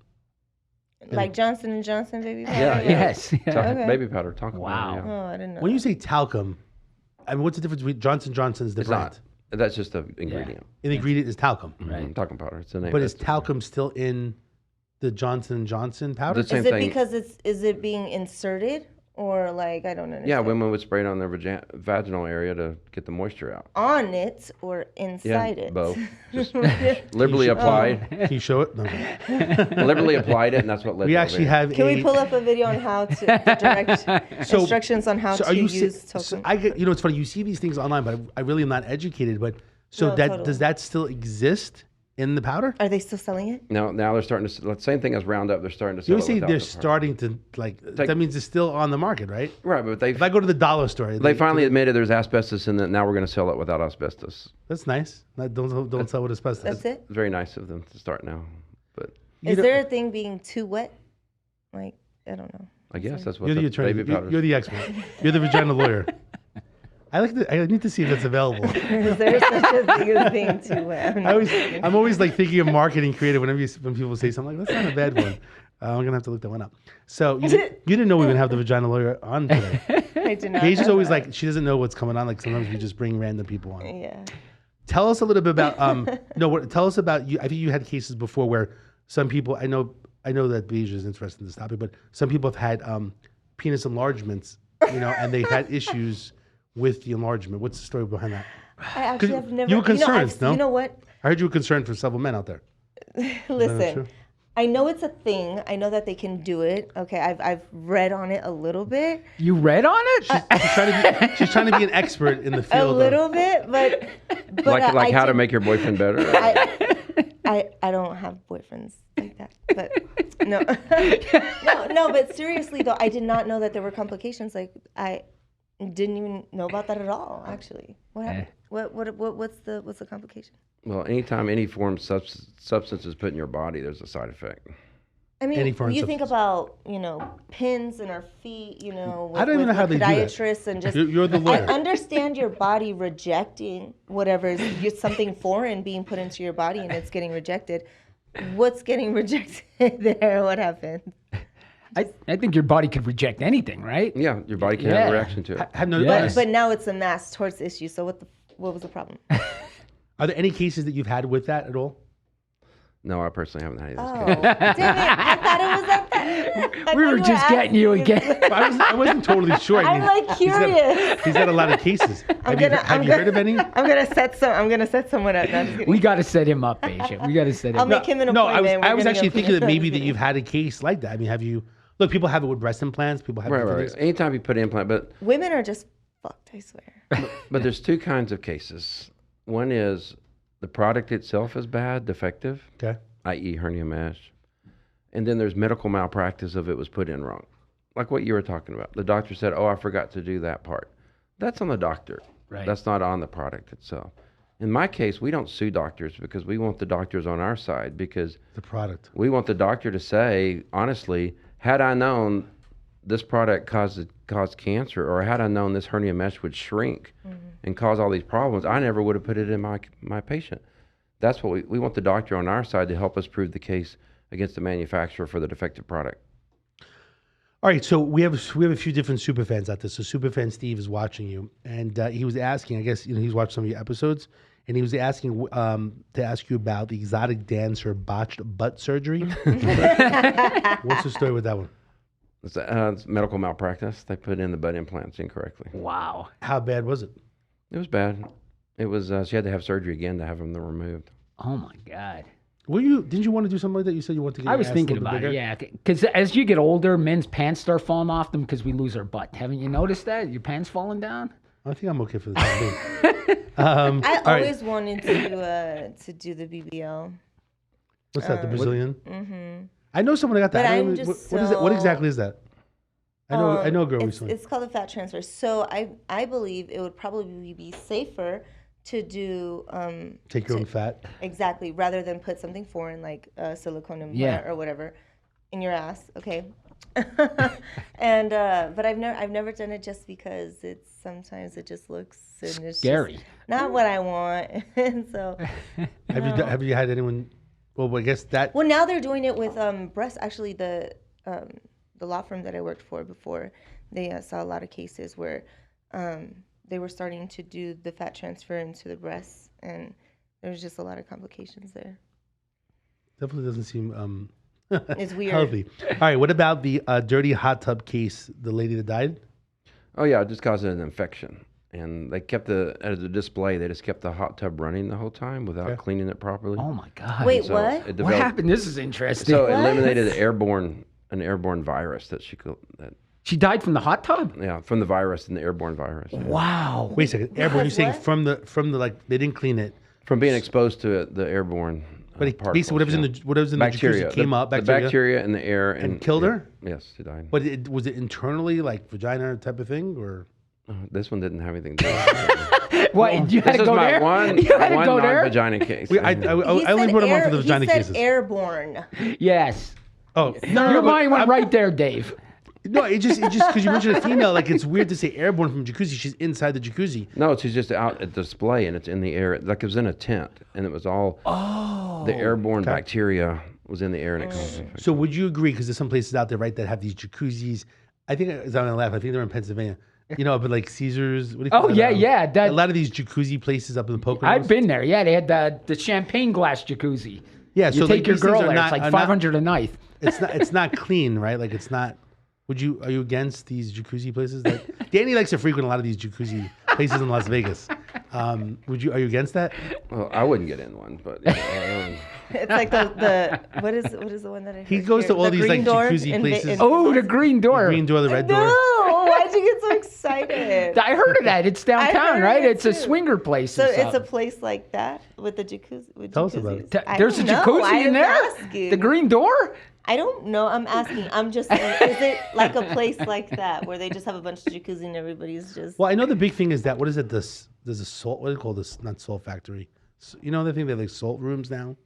Like Johnson and Johnson baby powder? Yeah, Yes. Okay. Baby powder, talcum Wow. powder. Oh, I didn't know. When you that. say talcum, I mean, what's the difference between Johnson Johnson's the It's brand? not. That's just the ingredient. And the ingredient is talcum. Right. Talcum powder. It's the name. But That's is the- talcum still in the Johnson & Johnson powder? The same Is it thing. because is it being inserted or like I don't understand? Yeah, women would spray it on their vaginal area to get the moisture out. On it or inside Yeah, it? both. Just liberally applied. Can you show it? No. Liberally applied it, and that's what led We to actually ovarian. have Can a. we pull up a video on how to the direct So- instructions on how so to are you use so talcum? I get, it's funny. You see these things online, but I really am not educated. But so No, that totally. does that still exist in the powder? Are they still selling it? Now they're starting to. Same thing as Roundup. They're starting to You sell always it say without they're the powder. starting to like. That means it's still on the market, right? Right, but they If I go to the dollar store, they finally admitted there's asbestos in it. Now we're going to sell it without asbestos. That's nice. Don't sell with asbestos. That's it? It's very nice of them to start now, but Is there a thing being too wet? Like I don't know. I guess that's what You're the the attorney. baby You're, powder. you're the expert. You're the vagina lawyer. I need to see if it's available. Is there such a thing as being too wet? I'm always like thinking of marketing creative when people say something like, that's not a bad one. I'm gonna have to look that one up. So you didn't know we would have the vagina lawyer on today. I did not. Gage is know always that. like she doesn't know what's coming on. Like sometimes we just bring random people on. Yeah. Tell us a little bit about tell us about you. I think you had cases before where some people I know that Beige is interested in this topic, but some people have had penis enlargements, and they've had issues with the enlargement. What's the story behind that? I actually have never. You were concerned, no? You know what? I heard you were concerned for several men out there. Listen, true? I know it's a thing. I know that they can do it. Okay, I've read on it a little bit. You read on it? She's trying to be an expert in the A field. little bit, but like how to did- make your boyfriend better. I don't have boyfriends like that, but no, no. But seriously though, I did not know that there were complications. Like I didn't even know about that at all. Actually, what happened? What's the complication? Well, anytime any form of substance is put in your body, there's a side effect. I mean, Any foreign you think substance. about, pins in our feet, with, I don't even know how they do that. podiatrists and just. You're the lawyer. I understand your body rejecting whatever is something foreign being put into your body and it's getting rejected. What's getting rejected there? What happened? I think your body could reject anything, right? Yeah, your body can have Yeah. a reaction to it. Have no, Yes. But now it's a mass towards the issue. So what was the problem? Are there any cases that you've had with that at all? No, I personally haven't had any Oh, of this case. damn it! I thought it was at that. I We thought were just getting you again. I wasn't totally sure. I'm like curious. He's got a lot of cases. Have you heard of any? I'm gonna set someone up. No, I'm just kidding. We got to set him up, Asia. We got to set him I'll up. make him an No, I appointment. was We're gonna actually go thinking for- that maybe that you've had a case like that. I mean, have you? Look, people have it with breast implants. People have different Right. things. Anytime you put an implant, but Women are just fucked. I swear. but there's two kinds of cases. One is the product itself is bad, defective, Okay. i.e. hernia mesh. And then there's medical malpractice if it was put in wrong. Like what you were talking about. The doctor said, oh, I forgot to do that part. That's on the doctor. Right. That's not on the product itself. In my case, we don't sue doctors because we want the doctors on our side because The product. we want the doctor to say, honestly, had I known this product caused cancer, or had I known this hernia mesh would shrink and cause all these problems, I never would have put it in my patient. That's what we want the doctor on our side to help us prove the case against the manufacturer for the defective product. All right, so we have a few different superfans out there. So superfan Steve is watching you, and he was asking. I guess he's watched some of your episodes, and he was asking to ask you about the exotic dancer botched butt surgery. What's the story with that one? It's medical malpractice. They put in the butt implants incorrectly. Wow. How bad was it? It was bad. It was she had to have surgery again to have them removed. Oh my God. Didn't you want to do something like that? You said you wanted to get I your was ass a thinking little about bit it, bigger? yeah. Because as you get older, men's pants start falling off them because we lose our butt. Haven't you noticed that? Your pants falling down? I think I'm okay for the time being. I all right. always wanted to do the BBL. What's that? The Brazilian? Mm-hmm. I know someone that got that. But I don't I'm know- just what is it? What so- exactly is that? I know a girl recently. It's called a fat transfer. So I believe it would probably be safer to do Take your own fat. exactly rather than put something foreign like silicone implant Yeah. or whatever in your ass. Okay. And but I've never done it just because sometimes it just looks and it's Scary. just not what I want. And so Have you had anyone? Well, I guess that. well, now they're doing it with breast. Actually, the law firm that I worked for before, they saw a lot of cases where they were starting to do the fat transfer into the breasts, and there was just a lot of complications there. Definitely doesn't seem It's weird. healthy. All right, what about the dirty hot tub case? The lady that died. Oh yeah, it just caused an infection, and they kept at the display. They just kept the hot tub running the whole time without cleaning it properly. Oh my God. Wait, So what? it What developed- happened? This is interesting. So it eliminated an airborne virus that She died from the hot tub? from the virus and the airborne virus. yeah. Wow. Wait a second. Airborne. You're saying what? from the like they didn't clean it. From being exposed to the airborne But it, particles, basically, whatever's in the bacteria jacuzzi came up. The bacteria in the air and killed yeah, her? Yes, she died. But was it internally, like vagina type of thing, or? This one didn't have anything to do with it. What? You had This to is go my there? one, You had to one go there? non-vagina case. I only put them on for the vagina he said cases. airborne. Yes. Oh, no, Your but mind went right there, Dave. No, it just because you mentioned a female, like it's weird to say airborne from jacuzzi. She's inside the jacuzzi. No, she's just out at display, and it's in the air. Like it was in a tent, and it was all the airborne bacteria was in the air, and it caused infection. So would you agree? Because there's some places out there, right, that have these jacuzzis. I think I'm gonna laugh. I think they're in Pennsylvania. You know, but like Caesars. What do you call Oh, it? yeah, yeah, that- a lot of these jacuzzi places up in the Poconos. I've been there. Yeah, they had the champagne glass jacuzzi. Yeah, You so take like, your these things girl are there. not- It's like are not- 500 a night. It's not clean, right? Like it's not. Are you against these jacuzzi places? That Danny likes to frequent a lot of these jacuzzi places in Las Vegas. Are you against that? Well, I wouldn't get in one, but It's like the what is the one that I He heard goes here? to all The these green like door jacuzzi in places. Oh, the green door. The green door, the red door. No, why'd you get so excited? I heard of that. It's downtown, heard right? it It's a too. swinger place. So or it's a something. place like that with the jacuzzi. With Tell us about it. jacuzzis? I There's a don't know. jacuzzi in I'm there? asking. The green door? I don't know. I'm asking. I'm just saying, is it like a place like that where they just have a bunch of jacuzzi and everybody's just. Well, I know the big thing is that what is it? There's a salt. What do you call this? Not salt factory. You know the thing they have like salt rooms now.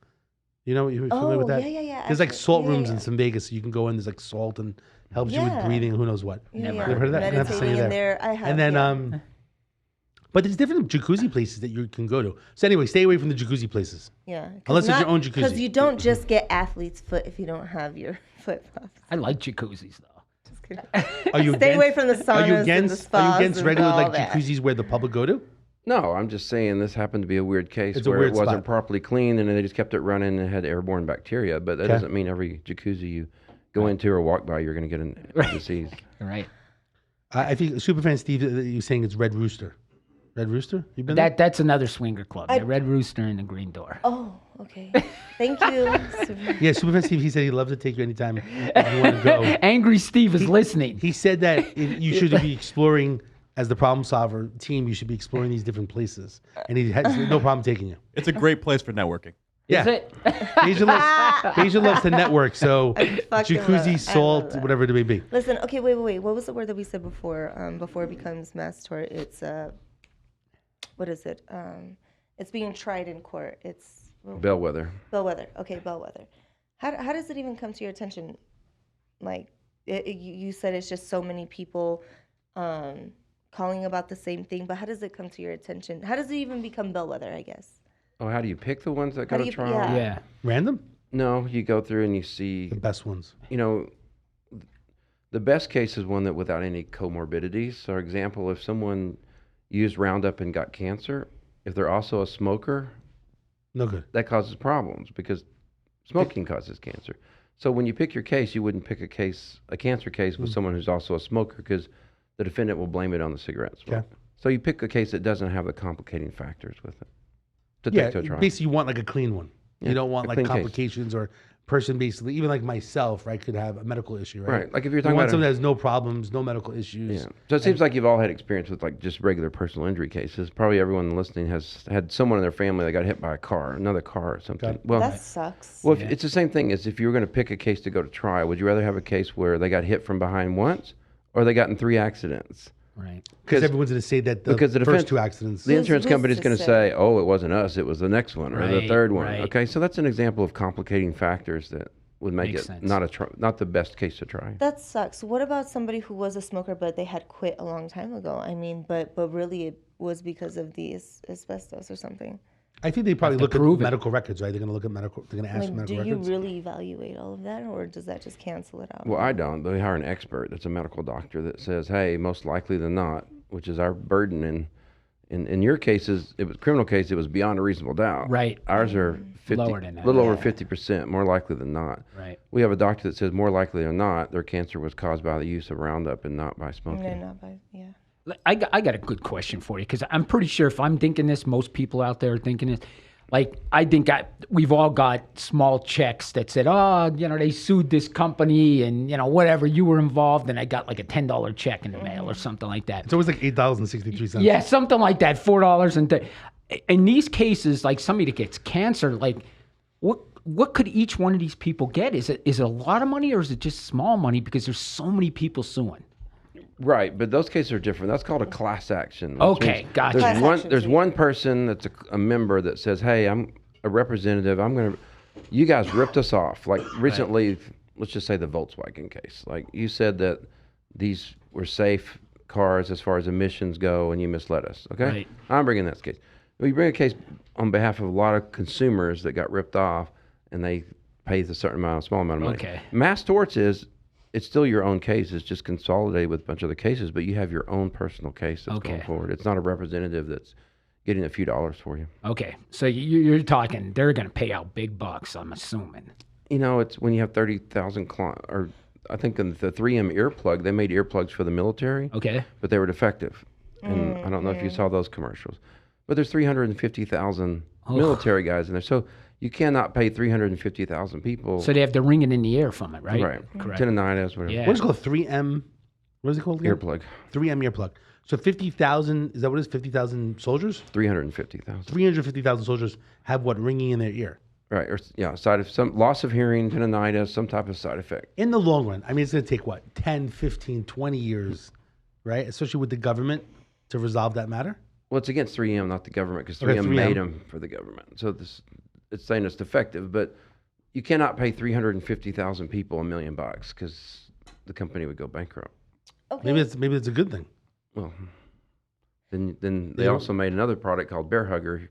You know, you familiar with that? yeah. There's like actually, salt yeah, rooms yeah. in some Vegas. So you can go in. There's like salt and helps you with Yeah. breathing. Who knows what? Yeah, You yeah. ever heard of that? I have to send you Meditating in there. I have. And then yeah. but there's different jacuzzi places that you can go to. So anyway, stay away from the jacuzzi places. Yeah. Unless it's your own jacuzzi. Because you don't just get athlete's foot if you don't have your foot puffs. I like jacuzzis, though. Just kidding. Are you Stay against, away from the saunas Are you and the against? spas Are you against and regular all like that. jacuzzis where the public go to? no, I'm just saying this happened to be a weird case It's a where weird it wasn't spot. properly cleaned, and they just kept it running and had airborne bacteria. But that Okay. doesn't mean every jacuzzi you go into or walk by, you're going to get a disease. Right. I think Superfan Steve, you're saying it's Red Rooster. Red Rooster? You been there? That's another swinger club. The Red Rooster and the Green Door. Oh, okay. Thank you. Yeah, Superfan Steve, he said he'd love to take you anytime if you want to go. Angry Steve is listening. He said that you should be exploring, as the problem solver team, you should be exploring these different places. And he has no problem taking you. It's a great place for networking. Yeah. Is it? Asia loves to network, so fucking jacuzzi, love salt, that. whatever it may be. Listen, okay, wait. What was the word that we said before? Before it becomes mass tort, it's what is it? It's being tried in court. It's Bellwether. bellwether. Okay, bellwether. How does it even come to your attention? Like you said, it's just so many people calling about the same thing. But how does it come to your attention? How does it even become bellwether? I guess. Oh, how do you pick the ones that How go do to you- trial? yeah. Yeah. Random? No, you go through and you see The best ones. you know, the best case is one that without any comorbidities. So, for example, if someone used Roundup and got cancer, if they're also a smoker, No good. that causes problems because smoking causes cancer. So when you pick your case, you wouldn't pick a cancer case with someone who's also a smoker because the defendant will blame it on the cigarette smoke. Okay. So you pick a case that doesn't have the complicating factors with it to Yeah, take to a trial. basically you want like a clean one. You don't want a like clean case. complications or person basically, even like myself, right, could have a medical issue, right? Right, like if you're you talking want about someone that has no problems, no medical issues. Yeah. So it seems like you've all had experience with like just regular personal injury cases. Probably everyone listening has had someone in their family that got hit by a car, another car or something. Well, That sucks. well, it's the same thing as if you were going to pick a case to go to trial. Would you rather have a case where they got hit from behind once, or they got in 3 accidents? Right. Because everyone's going to say that the because the defense, first 2 accidents. the insurance who's company's to going to say? say, "Oh, it wasn't us; it was the next one or the Right, third one." right. Okay, so that's an example of complicating factors that would make Makes it sense. not the best case to try. That sucks. What about somebody who was a smoker but they had quit a long time ago? I mean, but really it was because of the asbestos or something. I think they probably to look at prove it. medical records, right? They're going to look at medical. They're going to ask for Like, do medical you records. really evaluate all of that, or does that just cancel it out? Well, I don't. They hire an expert that's a medical doctor that says, "Hey, most likely than not," which is our burden. In your cases, it was criminal case. It was beyond a reasonable doubt. Right. Ours are 50, Lower than that. little over 50%, more likely than not. Right. We have a doctor that says more likely than not their cancer was caused by the use of Roundup and not by smoking. No, not by, yeah. I got a good question for you, because I'm pretty sure if I'm thinking this, most people out there are thinking it. Like, I think we've all got small checks that said, oh, they sued this company and, whatever, you were involved, and I got like a $10 check in the mail or something like that. It's always like $8.63. Yeah, something like that, $4 and in these cases, like somebody that gets cancer, like what could each one of these people get? Is it a lot of money, or is it just small money because there's so many people suing? Right, but those cases are different. That's called a class action. which Okay, means gotcha. There's Class one. action There's suit. one person that's a member that says, "Hey, I'm a representative. You guys ripped us off." Like recently, let's just say the Volkswagen case. Like you said that these were safe cars as far as emissions go, and you misled us. Okay, Right. I'm bringing that case. We bring a case on behalf of a lot of consumers that got ripped off, and they pay a small amount of money. Okay. Mass torts is. It's still your own case. It's just consolidated with a bunch of the cases, but you have your own personal case that's going Okay. forward. It's not a representative that's getting a few dollars for you. Okay, so you're talking they're going to pay out big bucks, I'm assuming. It's when you have 30,000 or I think in the 3M earplug, they made earplugs for the military, Okay. but they were defective. And I don't know if you saw those commercials, but there's 350,000 military guys in there. So you cannot pay 350,000 people. So they have to ring it in the air from it, right? right. Correct. Tendinitis, whatever. Yeah. What is it called? 3M. What is it called again? Earplug. 3M earplug. So 50,000, is that what it is? 50,000 soldiers? 350,000. 350,000 soldiers have what ringing in their ear. Right. Or some loss of hearing, tendinitis, some type of side effect. In the long run, I mean, it's going to take what, 10, 15, 20 years, right? Especially with the government to resolve that matter. Well, it's against 3M, not the government, because Okay, 3M 3M. made them for the government. So it's saying it's defective, but you cannot pay 350,000 people $1 million because the company would go bankrupt. Okay. Maybe it's a good thing. Well, then they Yeah. also made another product called Bear Hugger,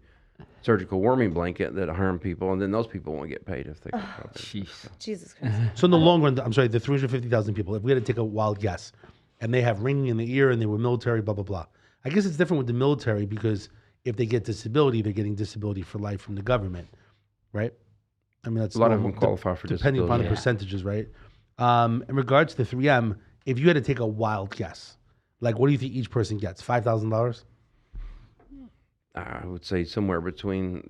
surgical warming blanket that harm people, and then those people won't get paid if they. Jeez. Jesus Christ. So in the long run, I'm sorry, the 350,000 people, if we had to take a wild guess, and they have ringing in the ear and they were military, blah, blah, blah. I guess it's different with the military because if they get disability, they're getting disability for life from the government, right? I mean, that's A lot of normal, them qualify for depending upon the disability. percentages, right? In regards to 3M, if you had to take a wild guess, like what do you think each person gets? $5,000? I would say somewhere between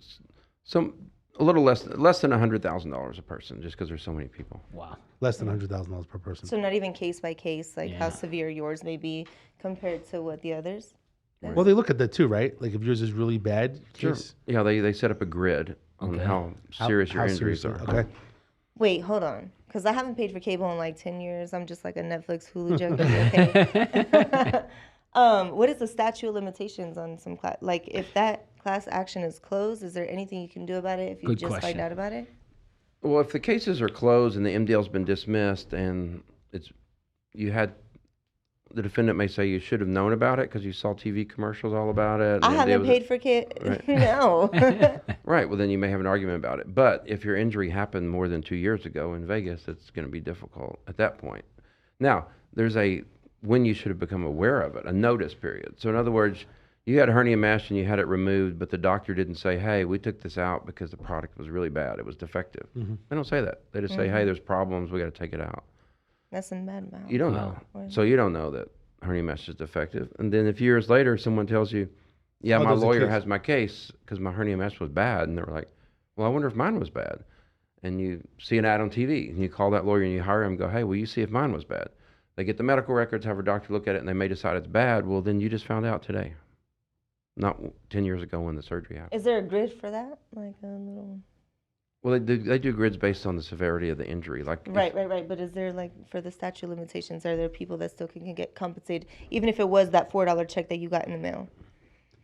a little less than $100,000 a person, just because there's so many people. Wow. Less than $100,000 per person. So not even case by case, like how Yeah. severe yours may be compared to what the others? Well, they look at that too, right? Like if yours is really bad, case, Yeah, they set up a grid on Okay. how serious your how injuries serious- are. Okay. Wait, hold on. Because I haven't paid for cable in like 10 years. I'm just like a Netflix, Hulu junkie. Okay. What is the statute of limitations on some class? Like if that class action is closed, is there anything you can do about it if you Good just question. find out about it? Well, if the cases are closed and the MDL's been dismissed, and the defendant may say you should have known about it because you saw TV commercials all about it. and I the haven't MDL was- paid for kid. Right. No. Right. Well, then you may have an argument about it. But if your injury happened more than 2 years ago in Vegas, it's going to be difficult at that point. Now, there's when you should have become aware of it, a notice period. So in other words, you had a hernia mesh and you had it removed, but the doctor didn't say, hey, we took this out because the product was really bad. It was defective. They don't say that. They just say, hey, there's problems. We got to take it out. That's a mad amount. You don't know. So you don't know that hernia mesh is defective. And then if years later someone tells you, yeah, Oh, my there's a lawyer case. has my case because my hernia mesh was bad, and they were like, Well, I wonder if mine was bad. And you see an ad on TV, and you call that lawyer and you hire him and go, hey, will you see if mine was bad? They get the medical records, have a doctor look at it, and they may decide it's bad. Well, then you just found out today, not 10 years ago when the surgery happened. Is there a grid for that? Like a little... Well, they do grids based on the severity of the injury. Like Right. But is there, like, for the statute of limitations, are there people that still can get compensated, even if it was that $4 check that you got in the mail?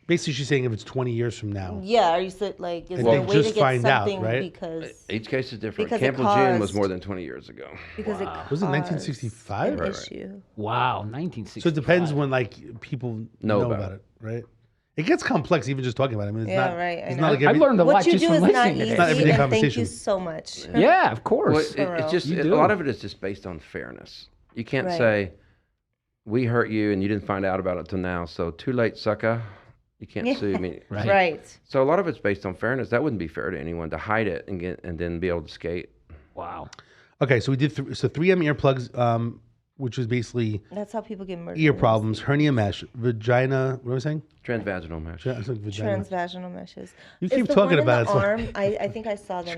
Basically, she's saying if it's 20 years from now. Yeah, are you like, is And there they a way to just get find out, something right? because Each case is different. because Camp it Lejeune was caused- more than 20 years ago. because it Was it caused 1965? an Right. issue? Wow, 1960. So it depends when like people know about it, right? It gets complex even just talking about it. I mean, it's Yeah, not. right, I It's know. not like I learned a lot What you just do from is not listening to easy, this. not everyday and thank conversation. you so much. Yeah, of Well, course. it's just You a do. lot of it is just based on fairness. You can't Right. say we hurt you and you didn't find out about it till now, so too late, sucker. You can't sue me. Right. Right. So a lot of it's based on fairness. That wouldn't be fair to anyone to hide it and then be able to skate. Wow. Okay, so we did 3M earplugs, which was basically That's how people get murdered. ear problems, hernia mesh, vagina. What am I saying? Transvaginal mesh. I said vagina. Transvaginal meshes. You Is keep the talking one in about the it, so- arm. I think I saw them.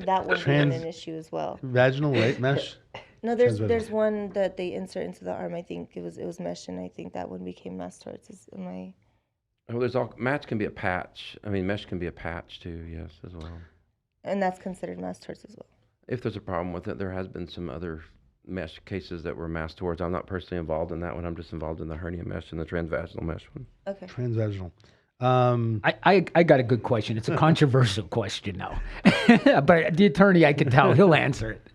that one being an issue as well. Vaginal right mesh. No, there's Transvaginal. one that they insert into the arm. I think it was mesh, and I think that one became mass torts. Am I? Well, there's all match can be a patch. I mean, mesh can be a patch too. Yes, as well. And that's considered mass torts as well. If there's a problem with it, there has been some other mesh cases that were mass torts. I'm not personally involved in that one. I'm just involved in the hernia mesh and the transvaginal mesh one. Okay. Transvaginal. I got a good question. It's a controversial question now, but the attorney, I can tell he'll answer it.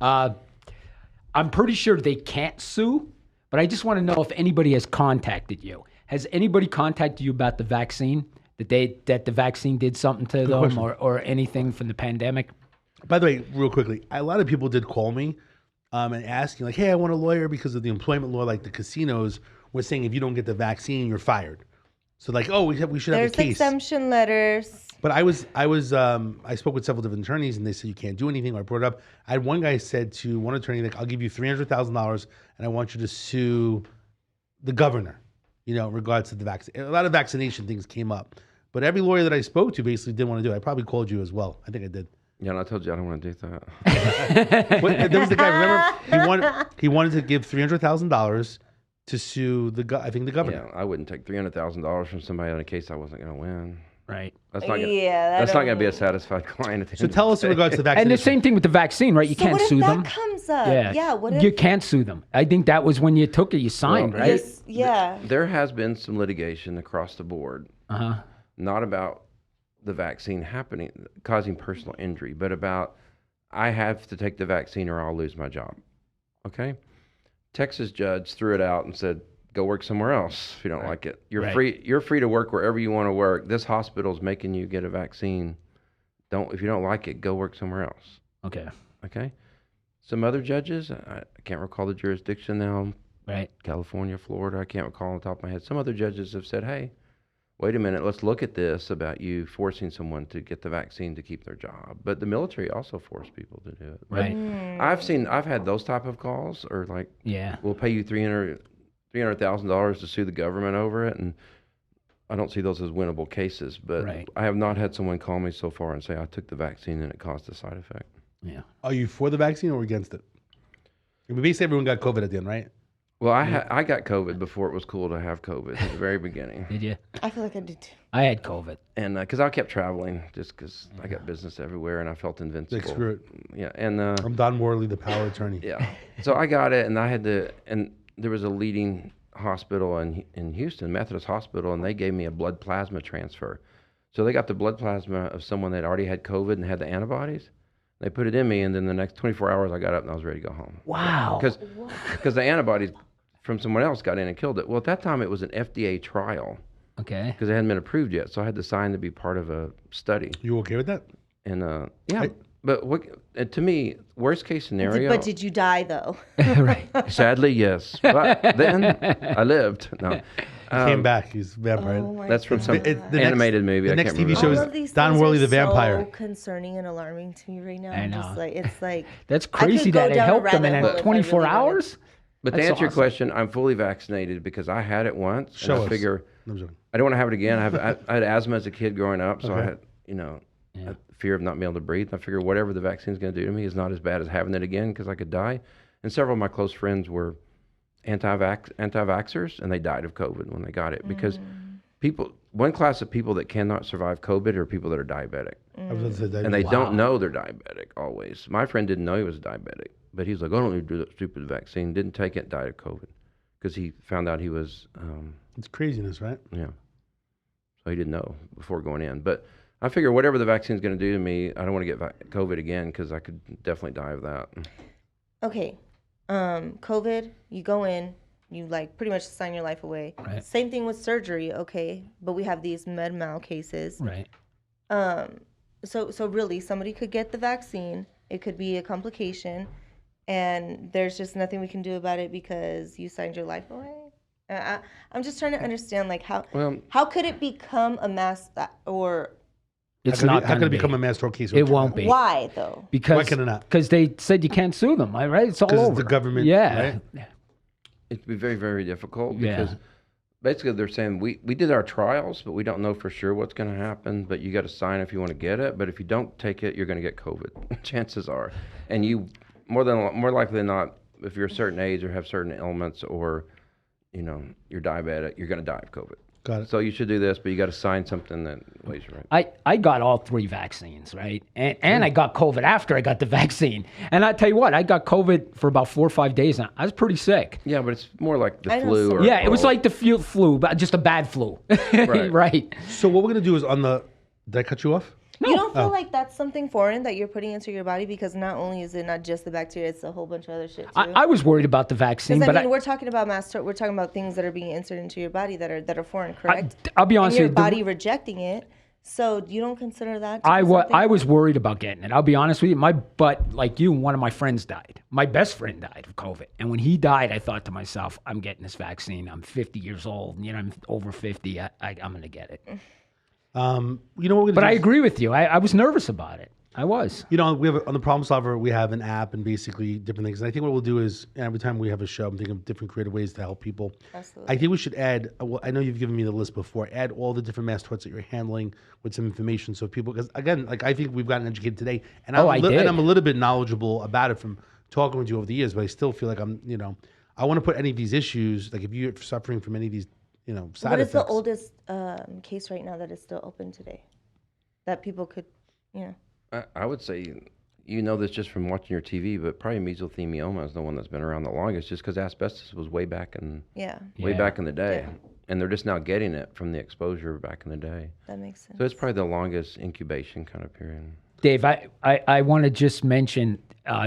I'm pretty sure they can't sue, but I just want to know if anybody has contacted you. Has anybody contacted you about the vaccine? That the vaccine did something to them, question. or anything from the pandemic? By the way, real quickly, a lot of people did call me and asking, like, hey, I want a lawyer because of the employment law, like the casinos were saying if you don't get the vaccine, you're fired. So like, oh, we should have There's a case. exemption letters. But I spoke with several different attorneys and they said you can't do anything. Or I brought it up. I had one guy said to one attorney, like, I'll give you $300,000 and I want you to sue the governor, in regards to the vaccine. A lot of vaccination things came up. But every lawyer that I spoke to basically didn't want to do it. I probably called you as well. I think I did. Yeah, and I told you I don't want to do that. There was the guy. Remember, he wanted to give $300,000 to sue the governor. Yeah, I wouldn't take $300,000 from somebody on a case I wasn't going to win. Right. That's not gonna, Yeah, that's not going to be a satisfied client. At the So end of tell the us in day. regards to And vaccination. the same thing with the vaccine, right? You So can't what if sue that them. comes up? Yeah. What if You can't sue them. I think that was when you took it, you signed, Well, right? Yes, yeah. There has been some litigation across the board, Uh-huh. not about the vaccine causing personal injury, but about I have to take the vaccine or I'll lose my job. Okay? Texas judge threw it out and said, go work somewhere else if you don't like it. You're Right. You're free to work wherever you want to work. This hospital's making you get a vaccine. If you don't like it, go work somewhere else. Okay. Okay? Some other judges, I can't recall the jurisdiction now. Right. California, Florida, I can't recall on the top of my head. Some other judges have said, hey, wait a minute, let's look at this about you forcing someone to get the vaccine to keep their job. But the military also forced people to do it. But Right. I've had those type of calls, or like, Yeah. we'll pay you $300,000 to sue the government over it, and I don't see those as winnable cases. But Right. I have not had someone call me so far and say I took the vaccine and it caused a side effect. Yeah. Are you for the vaccine or against it? I mean, basically, everyone got COVID at the end, right? Well, I got COVID before it was cool to have COVID at the very beginning. Did you? I feel like I did too. I had COVID. And because I kept traveling, just because I got business everywhere and I felt invincible. Like, screw it. Yeah, and I'm Don Morley, the power attorney. yeah, so I got it, and I had to, and there was a leading hospital in Houston, Methodist Hospital, and they gave me a blood plasma transfer. So they got the blood plasma of someone that already had COVID and had the antibodies. They put it in me, and then the next 24 hours, I got up and I was ready to go home. Wow. Because the antibodies from someone else got in and killed it. Well, at that time, it was an FDA trial. Okay. Because it hadn't been approved yet, so I had to sign to be part of a study. You okay with that? And yeah, but to me, worst case scenario. But did you die though? Right. Sadly, yes. But then I lived. No, He came back. He's a vampire. Oh my that's from some The animated movie. The I next can't TV remember. show All is of these Don things Worley, are the vampire. so concerning and alarming to me right now. I I'm know. just like, it's like That's I could crazy go that it down a helped them rabbit in hole if I 24 really wanted. hours. But to That's answer your awesome. question, I'm fully vaccinated because I had it once. Show and I us. figure No, I'm joking. I don't want to have it again. I had asthma as a kid growing up, so I Okay. had, fear of not being able to breathe. I figure whatever the vaccine's going to do to me is not as bad as having it again because I could die. And several of my close friends were anti-vaxxers, and they died of COVID when they got it because one class of people that cannot survive COVID are people that are diabetic. And they don't know they're diabetic always. My friend didn't know he was diabetic, but he's like, I don't need to do that stupid vaccine. Didn't take it, died of COVID because he found out he was... it's craziness, right? Yeah. So he didn't know before going in. But I figure whatever the vaccine's going to do to me, I don't want to get COVID again because I could definitely die of that. Okay. COVID, you go in, you like pretty much sign your life away. Right. Same thing with surgery, okay? But we have these med mal cases. Right. So really, somebody could get the vaccine. It could be a complication, and there's just nothing we can do about it because you signed your life away. I'm just trying to understand, like, how could it become a mass or... It's how not could going to it become a mass tort case? It won't be. Why, though? Because, why can it not? Because they said you can't sue them, right? It's all over. It's the government, yeah. right? It'd be very, very difficult because basically they're saying we did our trials, but we don't know for sure what's going to happen. But you got to sign if you want to get it. But if you don't take it, you're going to get COVID. Chances are, and you more likely than not, if you're a certain age or have certain ailments or you're diabetic, you're going to die of COVID. Got it. So you should do this, but you got to sign something that weighs you right. I got all 3 vaccines, right? And I got COVID after I got the vaccine. And I tell you what, I got COVID for about 4 or 5 days now. I was pretty sick. Yeah, but it's more like the flu. Or it was like the flu, but just a bad flu. Right. Right. So what we're going to do is did I cut you off? You don't feel like that's something foreign that you're putting into your body because not only is it not just the bacteria, it's a whole bunch of other shit too. I was worried about the vaccine, Because but we're talking about we're talking about things that are being inserted into your body that are foreign, correct? I'll be honest and with your you. body rejecting it. So you don't consider that? I was worried about getting it. I'll be honest with you. But like you, one of my friends died. My best friend died of COVID. And when he died, I thought to myself, I'm getting this vaccine. I'm 50 years old. I'm over 50. I'm going to get it. You know what we're gonna But do I is- agree with you. I was nervous about it. I was. we have on the Problem Solver, we have an app and basically different things. And I think what we'll do is every time we have a show, I'm thinking of different creative ways to help people. Absolutely. I think we should add, well, I know you've given me the list before, add all the different mass torts that you're handling with some information so people, because again, like I think we've gotten educated today and I'm a little bit knowledgeable about it from talking with you over the years, but I still feel like I want to put any of these issues, like if you're suffering from any of these, side What is effects. the oldest case right now that is still open today that people could, I would say, this just from watching your TV, but probably mesothelioma is the one that's been around the longest, just because asbestos was way back in back in the day, and they're just now getting it from the exposure back in the day. That makes sense. So it's probably the longest incubation kind of period. Dave, I want to just mention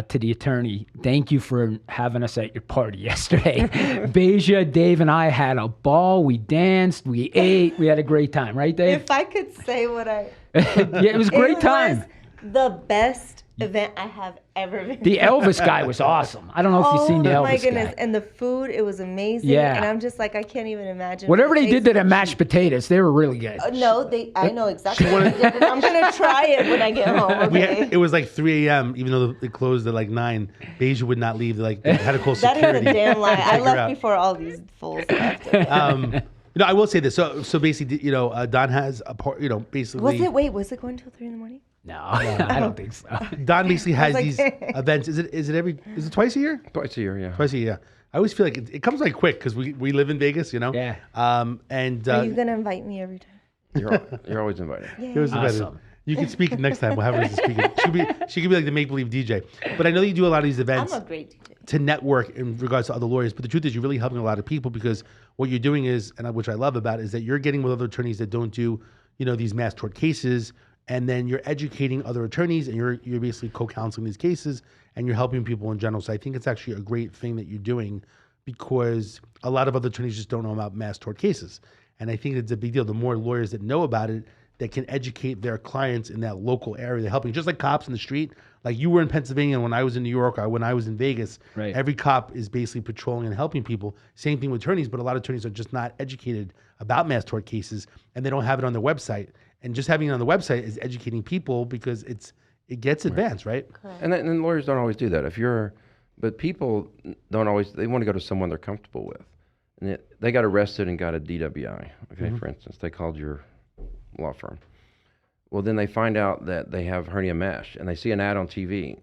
to the attorney, thank you for having us at your party yesterday. Beja, Dave, and I had a ball. We danced, we ate, we had a great time, right, Dave? If I could say what it was a great time. Was the best event I have ever been. The Elvis guy was awesome. I don't know if you've seen the Elvis Oh my goodness! guy. And the food, it was amazing. Yeah. And I'm just like, I can't even imagine. Whatever they did to the mashed potatoes, they were really good. No, I know exactly what they did. And I'm gonna try it when I get home. Okay. It was like 3 a.m. Even though they closed at like 9. Beja would not leave. They had to call That security. is a damn lie. to I take her left out. before all these fools left. I will say this. So basically, Don has a part. Basically. Was it going till 3 a.m? No, I don't think so. Don basically has like- these events. Is it twice a year? Twice a year, yeah. Twice a year. I always feel like it comes like quick because we live in Vegas, Yeah. And Are you gonna invite me every time? You're always invited. it was Awesome. You can speak next time. We'll have her as a speaker. She could be like the make believe DJ. But I know you do a lot of these events. I'm a great DJ. To network in regards to other lawyers. But the truth is, you're really helping a lot of people because what you're doing is, and which I love about it, is that you're getting with other attorneys that don't do, these mass tort cases, and then you're educating other attorneys, and you're basically co-counseling these cases, and you're helping people in general. So I think it's actually a great thing that you're doing because a lot of other attorneys just don't know about mass tort cases, and I think it's a big deal. The more lawyers that know about it, that can educate their clients in that local area, they're helping. Just like cops in the street, like you were in Pennsylvania, and when I was in New York, or when I was in Vegas, Right. every cop is basically patrolling and helping people. Same thing with attorneys, but a lot of attorneys are just not educated about mass tort cases, and they don't have it on their website. And just having it on the website is educating people because it gets advanced, right? And lawyers don't always do that. But people don't always. They want to go to someone they're comfortable with. And they got arrested and got a DWI. Okay, for instance, they called your law firm. Well, then they find out that they have hernia mesh, and they see an ad on TV.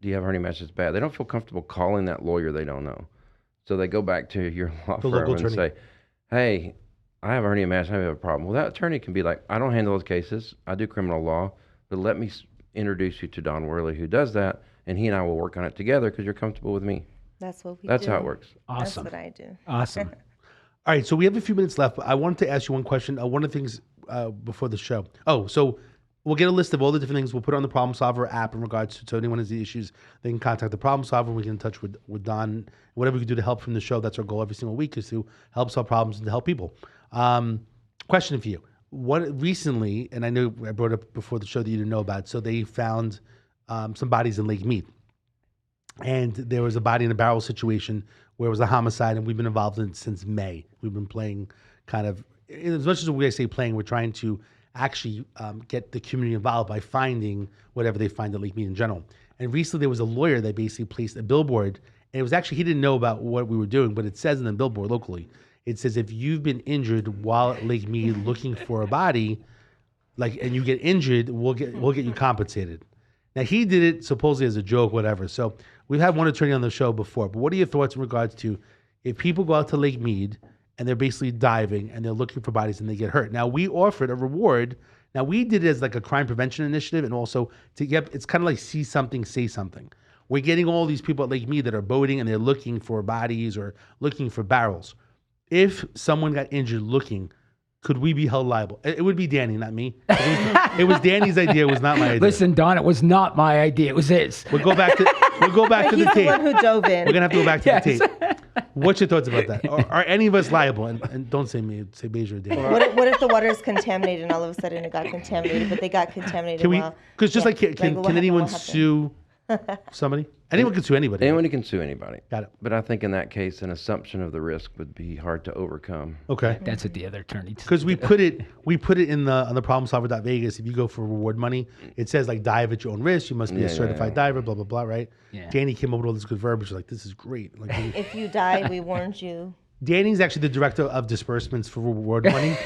Do you have hernia mesh? It's bad. They don't feel comfortable calling that lawyer they don't know. So they go back to your law firm and say, hey, I have a hernia mesh. I have a problem. Well, that attorney can be like, I don't handle those cases. I do criminal law. But let me introduce you to Don Worley, who does that, and he and I will work on it together because you're comfortable with me. That's what we do. That's how it works. Awesome. That's what I do. Awesome. All right, so we have a few minutes left, but I wanted to ask you one question. One of the things before the show. Oh, so we'll get a list of all the different things. We'll put it on the Problem Solver app in regards to, so anyone has the issues, they can contact the Problem Solver. We get in touch with Don. Whatever we can do to help from the show, that's our goal every single week, is to help solve problems and to help people. Question for you. What recently, and I know I brought up before the show that you didn't know about, so they found some bodies in Lake Mead. And there was a body in a barrel situation where it was a homicide, and we've been involved in it since May. We've been playing kind of, as much as we say playing, we're trying to actually get the community involved by finding whatever they find at Lake Mead in general. And recently there was a lawyer that basically placed a billboard, and it was actually, he didn't know about what we were doing, but it says in the billboard locally, it says, if you've been injured while at Lake Mead looking for a body, and you get injured, we'll get you compensated. Now, he did it supposedly as a joke, whatever. So we've had one attorney on the show before, but what are your thoughts in regards to if people go out to Lake Mead and they're basically diving and they're looking for bodies and they get hurt? Now, we offered a reward. Now, we did it as like a crime prevention initiative, and also to get, it's kind of like see something, say something. We're getting all these people at Lake Mead that are boating and they're looking for bodies or looking for barrels. If someone got injured looking, could we be held liable? It would be Danny, not me. It was Danny's idea. It was not my idea. Listen, Don, it was not my idea. It was his. We'll go back to the tape. He's the one who dove in. We're gonna have to go back to the tape. What's your thoughts about that? Are any of us liable? And don't say me. Say Beja or Danny. What if the water is contaminated and all of a sudden it got contaminated, but they got contaminated? Can we? Because just can anyone sue somebody? Anyone can sue anybody. Anyone can sue anybody. Got it. But I think in that case, an assumption of the risk would be hard to overcome. Okay. That's what the other attorney said. Because we put it in the on the problemsolver.vegas. If you go for reward money, it says like dive at your own risk. You must be a certified diver. Blah blah blah. Right. Yeah. Danny came up with all this good verbiage. Like, this is great. Like, if you die, we warned you. Danny's actually the director of disbursements for reward money.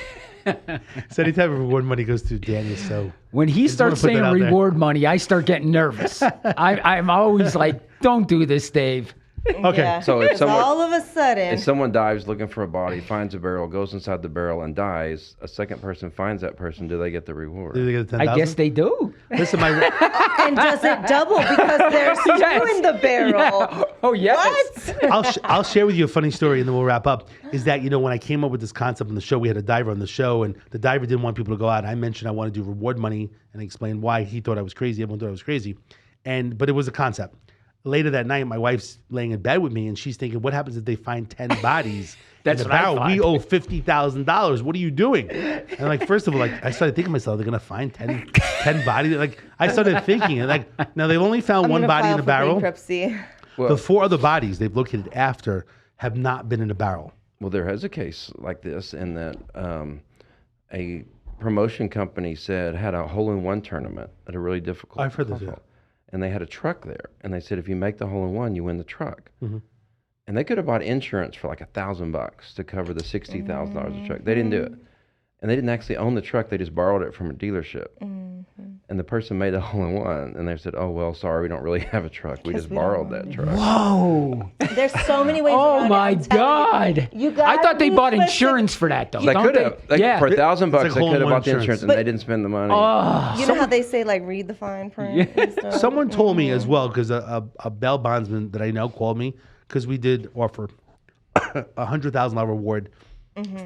So anytime reward money goes through Danny, so when he starts saying reward money, I start getting nervous. I'm always like, don't do this, Dave. Okay. Yeah, so if all of a sudden, if someone dives looking for a body, finds a barrel, goes inside the barrel and dies, a second person finds that person, do they get the reward? Do they get the 10,000? I guess they do. Listen, and does it double because they're still in the barrel? Yeah. Oh yes. What? I'll share with you a funny story and then we'll wrap up. Is that, when I came up with this concept on the show, we had a diver on the show and the diver didn't want people to go out. I mentioned I want to do reward money and I explained why. He thought I was crazy. Everyone thought I was crazy. But it was a concept. Later that night, my wife's laying in bed with me and she's thinking, what happens if they find 10 bodies in the barrel? We owe $50,000. What are you doing? And like, first of all, I started thinking to myself, they're going to find 10 bodies. Like, I started thinking, now they've only found one body in the barrel. Well, the 4 other bodies they've located after have not been in a barrel. Well, there is a case like this in that a promotion company had a hole-in-one tournament at a really difficult I've heard this, golf yeah. hole. And they had a truck there, and they said, if you make the hole-in-one, you win the truck. Mm-hmm. And they could have bought insurance for like $1,000 to cover the $60,000 of the truck. They didn't do it. And they didn't actually own the truck. They just borrowed it from a dealership. And the person made a hole-in-one, and they said, oh, well, sorry, we don't really have a truck. We just borrowed that truck. Whoa. There's so many ways around it. Oh, my God. I thought they bought insurance for that, though. They could have. Yeah. For $1,000, like they could have bought the insurance. insurance, and they didn't spend the money. You know how they say, read the fine print and stuff? Someone told me as well, because a bail bondsman that I know called me, because we did offer a $100,000 reward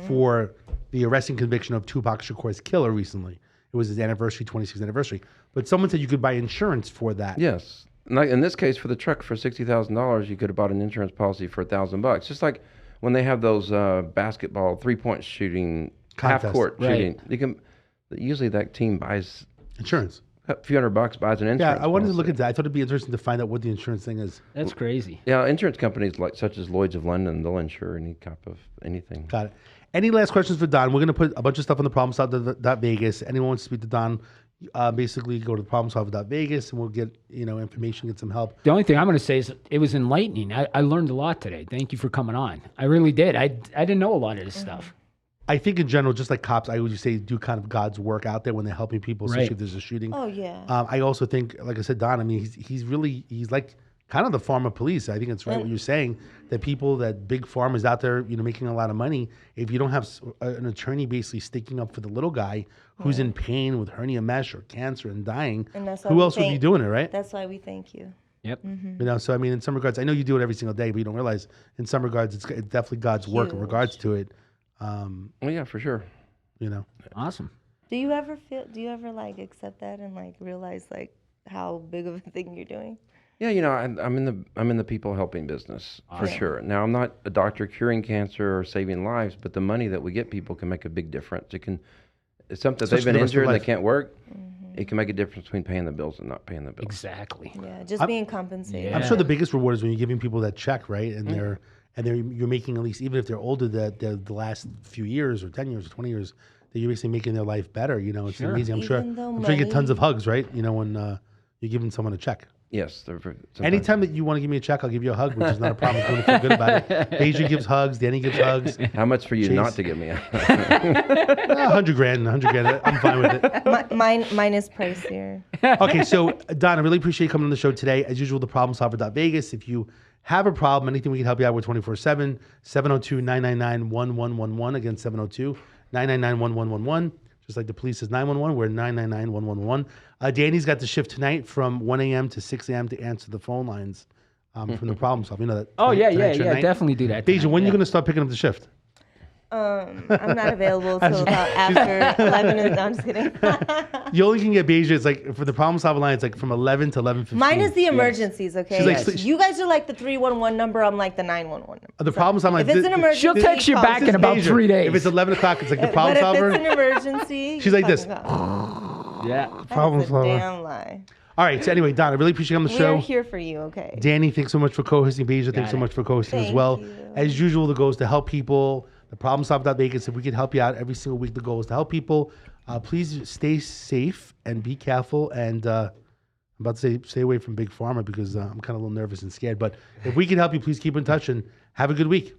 for the arrest and conviction of Tupac Shakur's killer recently. It was his anniversary, 26th anniversary. But someone said you could buy insurance for that. Yes. In this case, for the truck for $60,000, you could have bought an insurance policy for $1,000. Just like when they have those basketball 3-point shooting, half-court shooting. Usually that team buys insurance. A few $100 buys an insurance. Yeah, I wanted to policy. look at that. I thought it'd be interesting to find out what the insurance thing is. That's crazy. Yeah, insurance companies such as Lloyd's of London, they'll insure any type of anything. Got it. Any last questions for Don? We're going to put a bunch of stuff on the problemsolver.vegas. Anyone wants to speak to Don, basically go to problemsolver.vegas and we'll get information, get some help. The only thing I'm going to say is it was enlightening. I learned a lot today. Thank you for coming on. I really did. I didn't know a lot of this stuff. I think in general, just like cops, I would say do kind of God's work out there when they're helping people, especially Right. if there's a shooting. Oh yeah. I also think, like I said, Don, I mean, he's like kind of the pharma police. I think it's right what you're saying, that people, that big pharma's out there, making a lot of money. If you don't have an attorney basically sticking up for the little guy who's in pain with hernia mesh or cancer and dying, And that's why who we else would be thank- doing it, right? That's why we thank you. Yep. So I mean, in some regards, I know you do it every single day, but you don't realize in some regards it's definitely God's work in Huge. regards to it. Oh yeah, for sure. Awesome. Do you ever like accept that and like realize like how big of a thing you're doing? Yeah, I'm in the people helping business for sure. Now I'm not a doctor curing cancer or saving lives, but the money that we get people can make a big difference. It's something Especially they've been the rest of injured and they life. can't work. It can make a difference between paying the bills and not paying the bills. Exactly. Yeah, just being compensated. I'm sure the biggest reward is when you're giving people that check, right? And you're making, at least even if they're older, that the last few years or 10 years or 20 years, that you're basically making their life better. It's amazing. I'm sure you get tons of hugs, right? When you're giving someone a check. Yes. Anytime that you want to give me a check, I'll give you a hug, which is not a problem. I'm going to feel good about it. Deja gives hugs. Danny gives hugs. How much for you Chase. not to give me? $100,000. I'm fine with it. Mine is pricier. Okay, so Don, I really appreciate you coming on the show today. As usual, theproblemsolver.vegas. If you have a problem, anything we can help you out with 24/7, 702-999-1111. Again, 702-999-1111. Just like the police is 911, we're 999-1111. Danny's got the shift tonight from 1 a.m. to 6 a.m. to answer the phone lines from the problem solver. You know that? Oh, tonight- yeah. tonight's your night? Definitely do that. Deja, tonight, when are yeah. you going to start picking up the shift? I'm not available till about after 11. No, I'm just kidding. You only can get Beja. It's like for the problem solver line. It's like from 11 to 11:15. Mine is the emergencies. Okay. She's like- You guys are like the 311 number. I'm like the 911 number. The problem solver line. If it's an emergency, She'll text you call. back in about 3 days. If it's 11 o'clock, it's like the problem But solver. if it's an emergency, She's like this. Yeah. Problem That's a solver. damn lie. All right. So anyway, Don, I really appreciate you on the We show. are here for you. Okay. Danny, thanks so much for co-hosting. Beja, thanks so much for co-hosting as Thank well. you. As usual, the goal is to help people. The problem solver.vegas. If we could help you out every single week, the goal is to help people. Please stay safe and be careful. And I'm about to say stay away from Big Pharma because I'm kind of a little nervous and scared. But if we can help you, please keep in touch and have a good week.